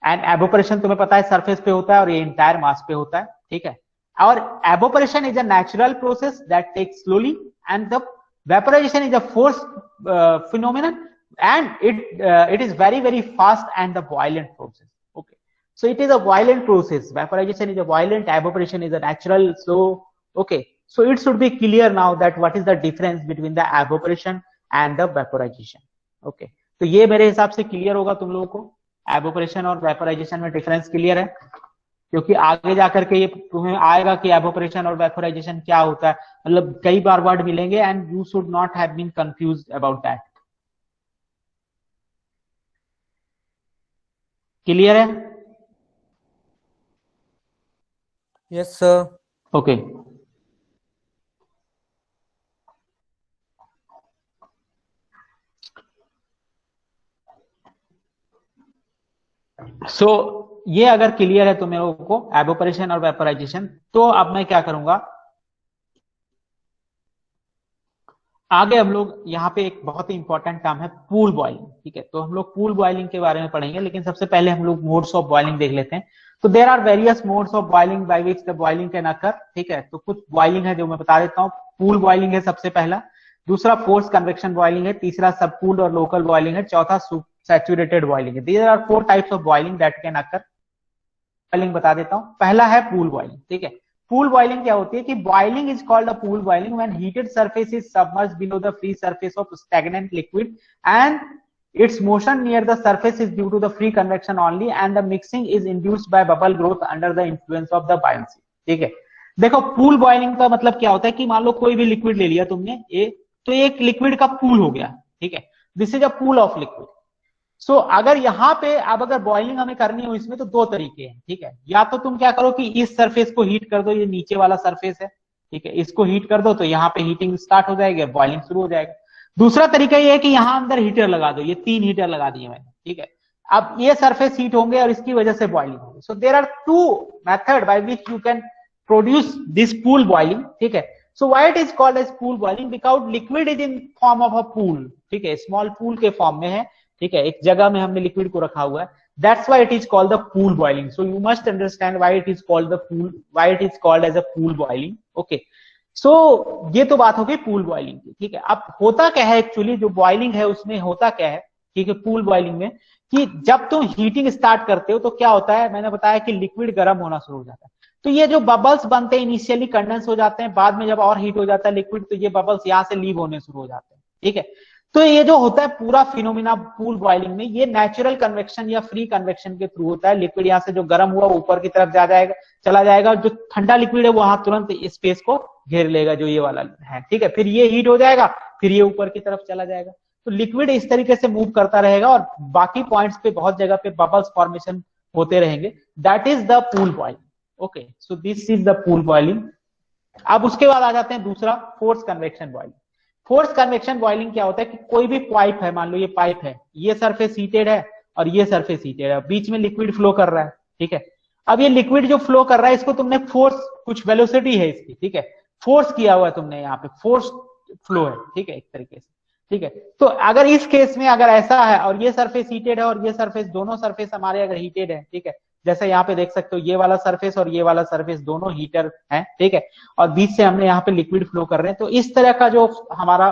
and evaporation तुम्हें पता है surface पे होता है और ये entire मास पे होता है, ठीक है। और evaporation is a natural process that takes slowly and the vaporization is a forced phenomenon and it is very fast and the violent process, okay. So it is a violent process. Vaporization is a violent, evaporation is a natural, slow, okay. So it should be clear now that what is the difference between the evaporation and the vaporization, okay. तो ये मेरे हिसाब से clear होगा तुम लोगों को, evaporation और वेपोराइजेशन में डिफरेंस क्लियर है, क्योंकि आगे जाकर के ये तुम्हें आएगा कि एवोपरेशन और वेपोराइजेशन क्या होता है, मतलब कई बार वर्ड मिलेंगे and you should not have been confused about that. Clear है? Yes, sir. Okay. So ये अगर क्लियर है तुम लोगों को एवोपरेशन और वेपोराइजेशन, तो अब मैं क्या करूंगा, आगे हम लोग यहाँ पे एक बहुत ही इंपॉर्टेंट टर्म है पूल बॉइलिंग, ठीक है। तो हम लोग पूल बॉइलिंग के बारे में पढ़ेंगे, लेकिन सबसे पहले हम लोग मोड्स ऑफ बॉइलिंग देख लेते हैं। तो there are various modes of boiling by which the boiling can occur, ठीक है। तो कुछ बॉइलिंग है जो मैं बता देता हूँ। पूल बॉइलिंग है सबसे पहला, दूसरा फोर्स कन्वेक्शन बॉइलिंग है, तीसरा सब कूल्ड और लोकल बॉइलिंग है, चौथा सैचुरेटेड बॉइलिंग है। There are 4 types of boiling that can occur, boiling बता देता हूं। पहला है पूल बॉइलिंग, ठीक है। पूल बॉइलिंग क्या होती है कि boiling is called a pool boiling when heated surface is submerged below the free surface of stagnant liquid and its motion near the surface is due to the free convection only and the mixing is induced by bubble growth under the influence of the buoyancy, ठीक है। देखो pool boiling का मतलब क्या होता है कि मान लो कोई भी लिक्विड ले लिया तुमने तो एक लिक्विड का पूल हो गया, ठीक है। This is a pool of liquid. So अगर यहाँ पे अब अगर बॉइलिंग हमें करनी हो इसमें तो दो तरीके हैं, ठीक है। या तो तुम क्या करो कि इस सरफेस को हीट कर दो, ये नीचे वाला सरफेस है, ठीक है, इसको हीट कर दो तो यहाँ पे हीटिंग स्टार्ट हो जाएगी, बॉइलिंग शुरू हो जाएगा। दूसरा तरीका ये है कि यहाँ अंदर हीटर लगा दो, ये 3 हीटर लगा दिए मैंने, ठीक है। अब ये सरफेस हीट होंगे और इसकी वजह से बॉइलिंग होगी। So there are two method by which you can produce this pool boiling, ठीक है। So why it is called as pool boiling because liquid is in form of a pool, ठीक है, स्मॉल पूल के form में है, ठीक है, एक जगह में हमने लिक्विड को रखा हुआ है। That's why it is called the pool boiling. So you must understand why it is called the pool, why it is called as a pool boiling, okay. So ये तो बात हो गई पूल बॉइलिंग की, ठीक है। अब होता क्या है एक्चुअली, जो बॉइलिंग है उसमें होता क्या है, ठीक है, पूल बॉइलिंग में, कि जब तुम हीटिंग स्टार्ट करते हो तो क्या होता है, मैंने बताया कि लिक्विड गर्म होना शुरू हो जाता है। तो ये जो बबल्स बनते हैं इनिशियली कंडेंस हो जाते हैं, बाद में जब और हीट हो जाता है लिक्विड तो ये बबल्स यहाँ से लीव होने शुरू हो जाते हैं, ठीक है। तो ये जो होता है पूरा फिनोमिना पूल बॉइलिंग में, ये नेचुरल कन्वेक्शन या फ्री कन्वेक्शन के थ्रू होता है। लिक्विड यहाँ से जो गर्म हुआ ऊपर की तरफ चला जाएगा, जो ठंडा लिक्विड है वो वहां तुरंत स्पेस को घेर लेगा जो ये वाला है, ठीक है। फिर ये हीट हो जाएगा, फिर ये ऊपर की तरफ चला जाएगा। तो लिक्विड इस तरीके से मूव करता रहेगा और बाकी पॉइंट्स पे बहुत जगह पे बबल्स फॉर्मेशन होते रहेंगे। That is the pool boiling, okay. So this is the pool boiling. अब उसके बाद आ जाते हैं दूसरा, force convection boiling. Force convection boiling क्या होता है कि कोई भी पाइप है, मान लो ये पाइप है, ये सरफेस हीटेड है और ये सरफेस हीटेड है, बीच में लिक्विड फ्लो कर रहा है, ठीक है। अब ये लिक्विड जो फ्लो कर रहा है इसको तुमने फोर्स, कुछ वेलोसिटी है इसकी, ठीक है, फोर्स किया हुआ है तुमने, यहाँ पे फोर्स फ्लो है, ठीक है, एक तरीके से, ठीक है। तो अगर इस केस में अगर ऐसा है और ये सरफेस हीटेड है और ये सरफेस, दोनों सरफेस हमारे अगर हीटेड है, ठीक है, जैसे यहाँ पे देख सकते हो ये वाला सरफेस और ये वाला सरफेस दोनों हीटर है, ठीक है, और बीच से हमने यहाँ पे लिक्विड फ्लो कर रहे हैं, तो इस तरह का जो हमारा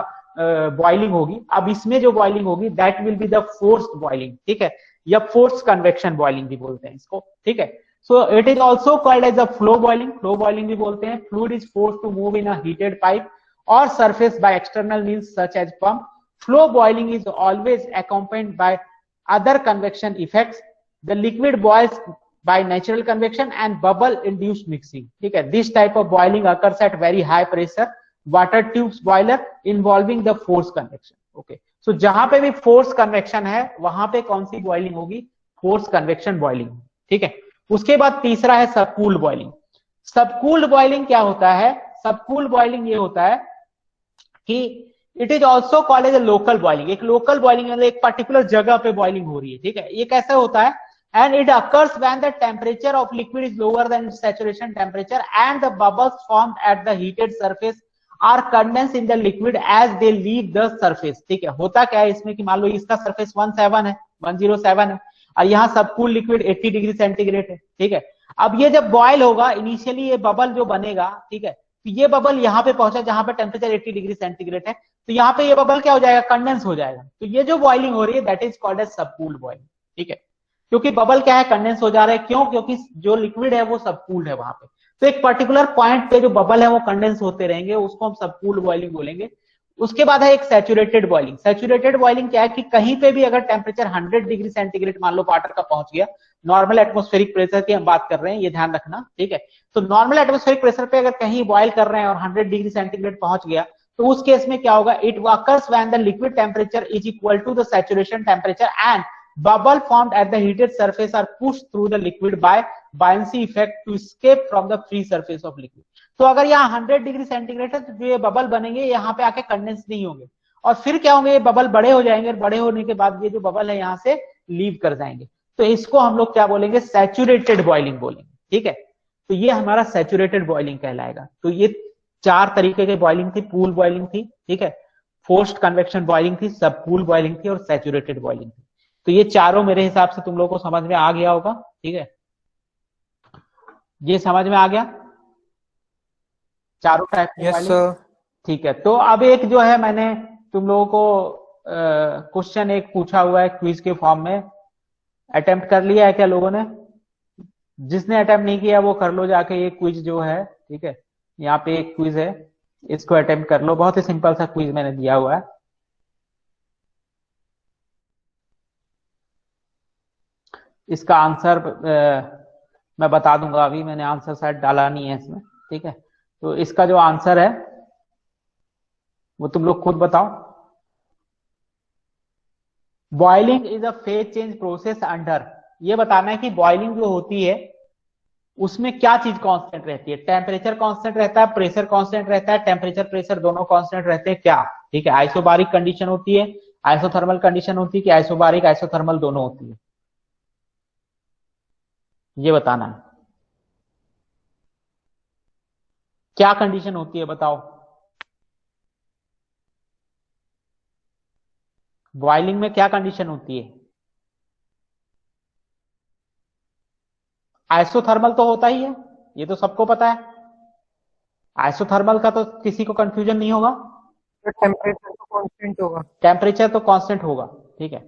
बॉइलिंग होगी, अब इसमें जो बॉइलिंग होगी that will be the forced boiling, ठीक है, या फोर्स कन्वेक्शन बॉइलिंग भी बोलते हैं इसको, ठीक है। So it is also called as a flow boiling, flow boiling भी बोलते हैं। Fluid is force to move in a heated pipe or surface by external means such as pump. Flow boiling is always accompanied by other convection effects. The liquid boils by natural convection and bubble induced mixing, ठीक है। This type of boiling occurs at very high pressure water tubes boiler involving the force convection, okay. So जहां पे भी force convection है वहां पे कौन सी boiling होगी, फोर्स कन्वेक्शन बॉइलिंग, ठीक है। उसके बाद तीसरा है सबकूल्ड बॉइलिंग। सबकूल्ड बॉइलिंग क्या होता है, सबकूल्ड बॉइलिंग ये होता है कि it is also called as a local boiling. एक लोकल बॉइलिंग मतलब एक पर्टिकुलर जगह पे बॉइलिंग हो रही है, ठीक है। ये कैसे होता है, and it occurs when the temperature of liquid is lower than saturation temperature and the bubbles formed at the heated surface are condense in the liquid as they leave the surface, ठीक है। होता क्या है इसमें कि मान लो इसका surface 107 है और यहाँ सबकूल लिक्विड 80 डिग्री सेंटीग्रेड है, ठीक है। अब ये जब बॉयल होगा इनिशियली ये बबल जो बनेगा, ठीक है, तो ये बबल यहाँ पे पहुंचा जहां पे टेम्परेचर 80 डिग्री सेंटीग्रेड है, तो यहाँ पे ये बबल क्या हो जाएगा, कंडेंस हो जाएगा। तो ये जो बॉइलिंग हो रही है that is called as subcooled boiling, ठीक है। क्योंकि बबल क्या है, कंडेंस हो जा रहा है, क्यों, क्योंकि जो लिक्विड है वो सबकूल्ड है वहां पे। तो एक पर्टिकुलर पॉइंट पे जो बबल है वो कंडेंस होते रहेंगे, उसको हम सबकूल्ड बॉइलिंग बोलेंगे। उसके बाद है एक सैचुरेटेड बॉइलिंग। सैचुरेटेड बॉइलिंग क्या है कि कहीं पे भी अगर टेम्परेचर 100 डिग्री सेंटीग्रेड मान लो वाटर का पहुंच गया, नॉर्मल एटमॉस्फेरिक प्रेशर की हम बात कर रहे हैं, ये ध्यान रखना, ठीक है। तो नॉर्मल एटमॉस्फेरिक प्रेशर पे अगर कहीं बॉयल कर रहे हैं और 100 डिग्री सेंटीग्रेड पहुंच गया, तो उस केस में क्या होगा, it occurs when the liquid temperature is equal to the saturation temperature and bubble formed at the heated surface are pushed through the liquid by buoyancy effect to escape from the free surface of liquid. तो अगर यहाँ 100 degree centigrade है तो जो ये bubble बनेंगे यहाँ पे आके कंडेंस नहीं होंगे और फिर क्या होंगे, ये बबल बड़े हो जाएंगे, बड़े होने के बाद ये जो बबल है यहाँ से लीव कर जाएंगे। तो इसको हम लोग क्या बोलेंगे, सैचुरेटेड बॉइलिंग बोलेंगे, ठीक है। तो ये हमारा सैचुरेटेड बॉइलिंग कहलाएगा। तो ये 4 तरीके की बॉइलिंग थी, पूल बॉइलिंग थी, ठीक है, फोर्स्ड कन्वेक्शन बॉइलिंग थी, सब पूल बॉइलिंग थी और सैचुरेटेड बॉइलिंग थी। तो ये चारों मेरे हिसाब से तुम लोगों को समझ में आ गया होगा, ठीक है, ये समझ में आ गया चारों टाइप की यस बॉइलिंग, सर। ठीक है। तो अब एक जो है मैंने तुम लोगों को क्वेश्चन एक पूछा हुआ है क्विज के फॉर्म में, अटेम्प्ट कर लिया है क्या लोगों ने, जिसने अटेम्प्ट नहीं किया वो कर लो जाके, ये क्विज जो है, ठीक है, यहाँ पे एक क्विज है, इसको अटेम्प्ट कर लो। बहुत ही सिंपल सा क्विज मैंने दिया हुआ है। इसका आंसर मैं बता दूंगा, अभी मैंने आंसर शायद डाला नहीं है इसमें, ठीक है। तो इसका जो आंसर है वो तुम लोग खुद बताओ। Boiling is a phase change process under, ये बताना है कि बॉइलिंग जो होती है उसमें क्या चीज कांस्टेंट रहती है। टेम्परेचर कांस्टेंट रहता है, प्रेशर कांस्टेंट रहता है, टेम्परेचर प्रेशर दोनों कांस्टेंट रहते हैं क्या, ठीक है। आइसोबारिक कंडीशन होती है, आइसोथर्मल कंडीशन होती है कि आइसोबारिक आइसोथर्मल दोनों होती है, ये बताना है। क्या कंडीशन होती है बताओ। बॉइलिंग में क्या कंडीशन होती है। आइसोथर्मल तो होता ही है, ये तो सबको पता है। आइसोथर्मल का तो किसी को कंफ्यूजन नहीं होगा। तो टेम्परेचर तो कांस्टेंट होगा। टेम्परेचर तो कांस्टेंट होगा, ठीक है।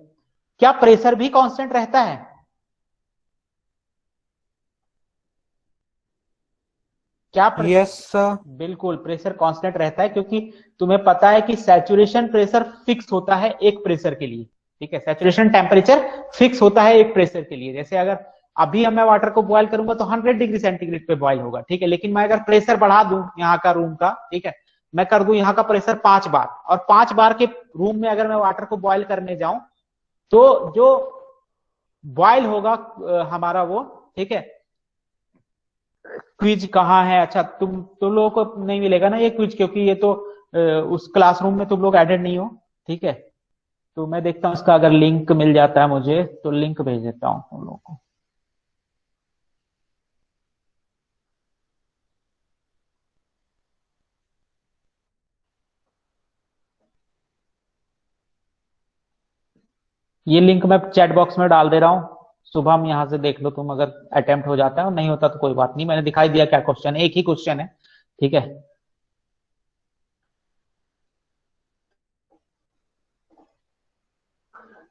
क्या प्रेशर भी कांस्टेंट रहता है। क्या यस सर। बिल्कुल प्रेशर कांस्टेंट रहता है, क्योंकि तुम्हें पता है कि सैचुरेशन प्रेशर फिक्स होता है एक प्रेशर के लिए, ठीक है। सैचुरेशन टेम्परेचर फिक्स होता है एक प्रेशर के लिए। जैसे अगर अभी मैं वाटर को बॉयल करूंगा तो 100 डिग्री सेंटीग्रेड पे बॉयल होगा, ठीक है। लेकिन मैं अगर प्रेशर बढ़ा दूं यहाँ का रूम का, ठीक है, मैं कर दूं यहाँ का प्रेशर 5 बार, और 5 बार के रूम में अगर मैं वाटर को बॉयल करने जाऊं तो जो बॉयल होगा हमारा वो, ठीक है। क्विज कहाँ है, अच्छा तुम लोगों को नहीं मिलेगा ना ये क्विज, क्योंकि ये तो उस क्लासरूम में तुम लोग एडेड नहीं हो, ठीक है। तो मैं देखता हूँ इसका अगर लिंक मिल जाता है मुझे तो लिंक भेज देता हूँ तुम लोगों को। ये लिंक मैं चैट बॉक्स में डाल दे रहा हूँ, शुभम यहाँ से देख लो तुम, अगर अटेम्प्ट हो जाता है और नहीं होता तो कोई बात नहीं, मैंने दिखाई दिया क्या क्वेश्चन है, एक ही क्वेश्चन है, ठीक है।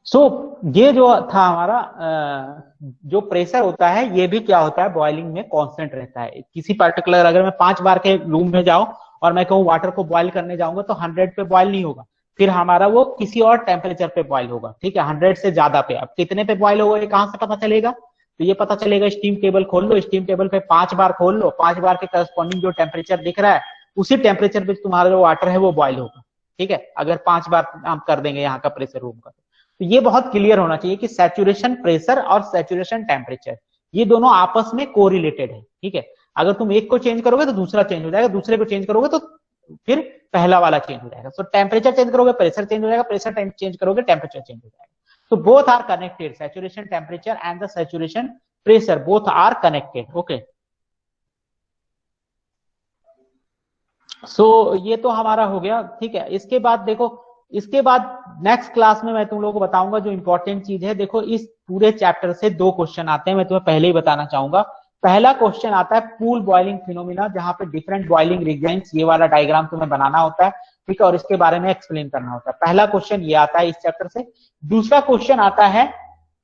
सो ये जो था हमारा जो प्रेशर होता है ये भी क्या होता है बॉइलिंग में कांस्टेंट रहता है। किसी पर्टिकुलर अगर मैं 5 बार के रूम में जाऊं और मैं कहूँ वाटर को बॉईल करने जाऊंगा तो 100 पे बॉईल नहीं होगा, फिर हमारा वो किसी और टेम्परेचर पे बॉईल होगा, ठीक है, 100 से ज्यादा पे। अब कितने पे बॉईल होगा ये कहां से पता चलेगा, तो ये पता चलेगा स्टीम टेबल खोल लो, स्टीम टेबल पे 5 बार खोल लो, 5 बार के करस्पॉन्डिंग जो टेम्परेचर दिख रहा है उसी टेम्परेचर पे तुम्हारा जो वाटर है वो बॉईल होगा, ठीक है। अगर 5 बार हम कर देंगे यहाँ का प्रेशर रूम का, तो ये बहुत क्लियर होना चाहिए कि सैचुरेशन प्रेशर और सैचुरेशन टेम्परेचर ये दोनों आपस में कोरिलेटेड है, ठीक है। अगर तुम एक को चेंज करोगे तो दूसरा चेंज हो जाएगा, दूसरे को चेंज करोगे तो फिर पहला वाला चेंज हो जाएगा। तो टेम्परेचर चेंज करोगे प्रेशर चेंज हो जाएगा, प्रेशर चेंज करोगे टेम्परेचर चेंज हो जाएगा। तो both are connected, saturation temperature and the saturation pressure both are connected, okay. So ये तो हमारा हो गया, ठीक है। इसके बाद देखो, इसके बाद नेक्स्ट क्लास में मैं तुम लोगों को बताऊंगा जो इंपॉर्टेंट चीज है। देखो इस पूरे चैप्टर से 2 क्वेश्चन आते हैं, मैं तुम्हें पहले ही बताना चाहूंगा। पहला क्वेश्चन आता है पूल बॉइलिंग फिनोमिना, जहां पे डिफरेंट बॉइलिंग रीजन्स, ये वाला डायग्राम तुम्हें बनाना होता है, ठीक है, और इसके बारे में एक्सप्लेन करना होता है। पहला क्वेश्चन ये आता है इस चैप्टर से। दूसरा क्वेश्चन आता है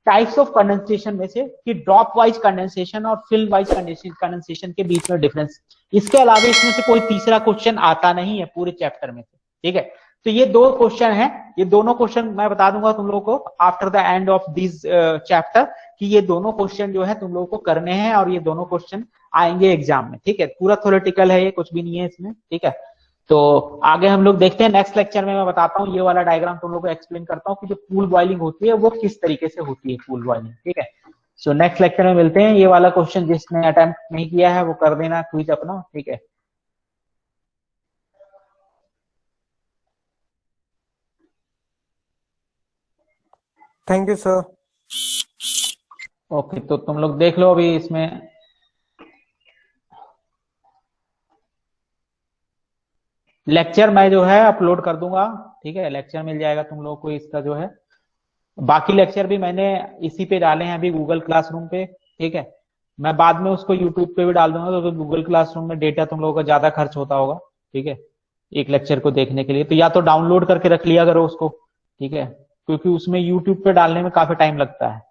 टाइप्स ऑफ कंडेंसेशन में से कि ड्रॉप वाइज कंडेंसेशन और फिल्म वाइज कंडेंसेशन के बीच में डिफरेंस। इसके अलावा इसमें से कोई तीसरा क्वेश्चन आता नहीं है पूरे चैप्टर में से, ठीक है। तो ये 2 क्वेश्चन है, ये दोनों क्वेश्चन मैं बता दूंगा तुम लोगों को after the end of this chapter कि ये दोनों क्वेश्चन जो है तुम लोगों को करने हैं, और ये दोनों क्वेश्चन आएंगे एग्जाम में, ठीक है। पूरा थ्योरेटिकल है, ये कुछ भी नहीं है इसमें, ठीक है। तो आगे हम लोग देखते हैं नेक्स्ट लेक्चर में, मैं बताता हूँ ये वाला डायग्राम तुम लोग को एक्सप्लेन करता हूँ कि जो पूल बॉइलिंग होती है वो किस तरीके से होती है पूल बॉइलिंग, ठीक है। सो नेक्स्ट लेक्चर में मिलते हैं। ये वाला क्वेश्चन जिसने अटेम्प्ट नहीं किया है वो कर देना क्विज अपना, ठीक है। Thank you sir. ओके, तो तुम लोग देख लो अभी इसमें लेक्चर मैं जो है अपलोड कर दूंगा, ठीक है। लेक्चर मिल जाएगा तुम लोग को इसका जो है, बाकी लेक्चर भी मैंने इसी पे डाले हैं अभी गूगल क्लासरूम पे, ठीक है। मैं बाद में उसको यूट्यूब पे भी डाल दूंगा, तो गूगल क्लासरूम में डेटा तुम लोगों का ज्यादा खर्च होता होगा, ठीक है, एक लेक्चर को देखने के लिए। तो या तो डाउनलोड करके रख लिया करो उसको, ठीक है, क्योंकि उसमें यूट्यूब पे डालने में काफी टाइम लगता है।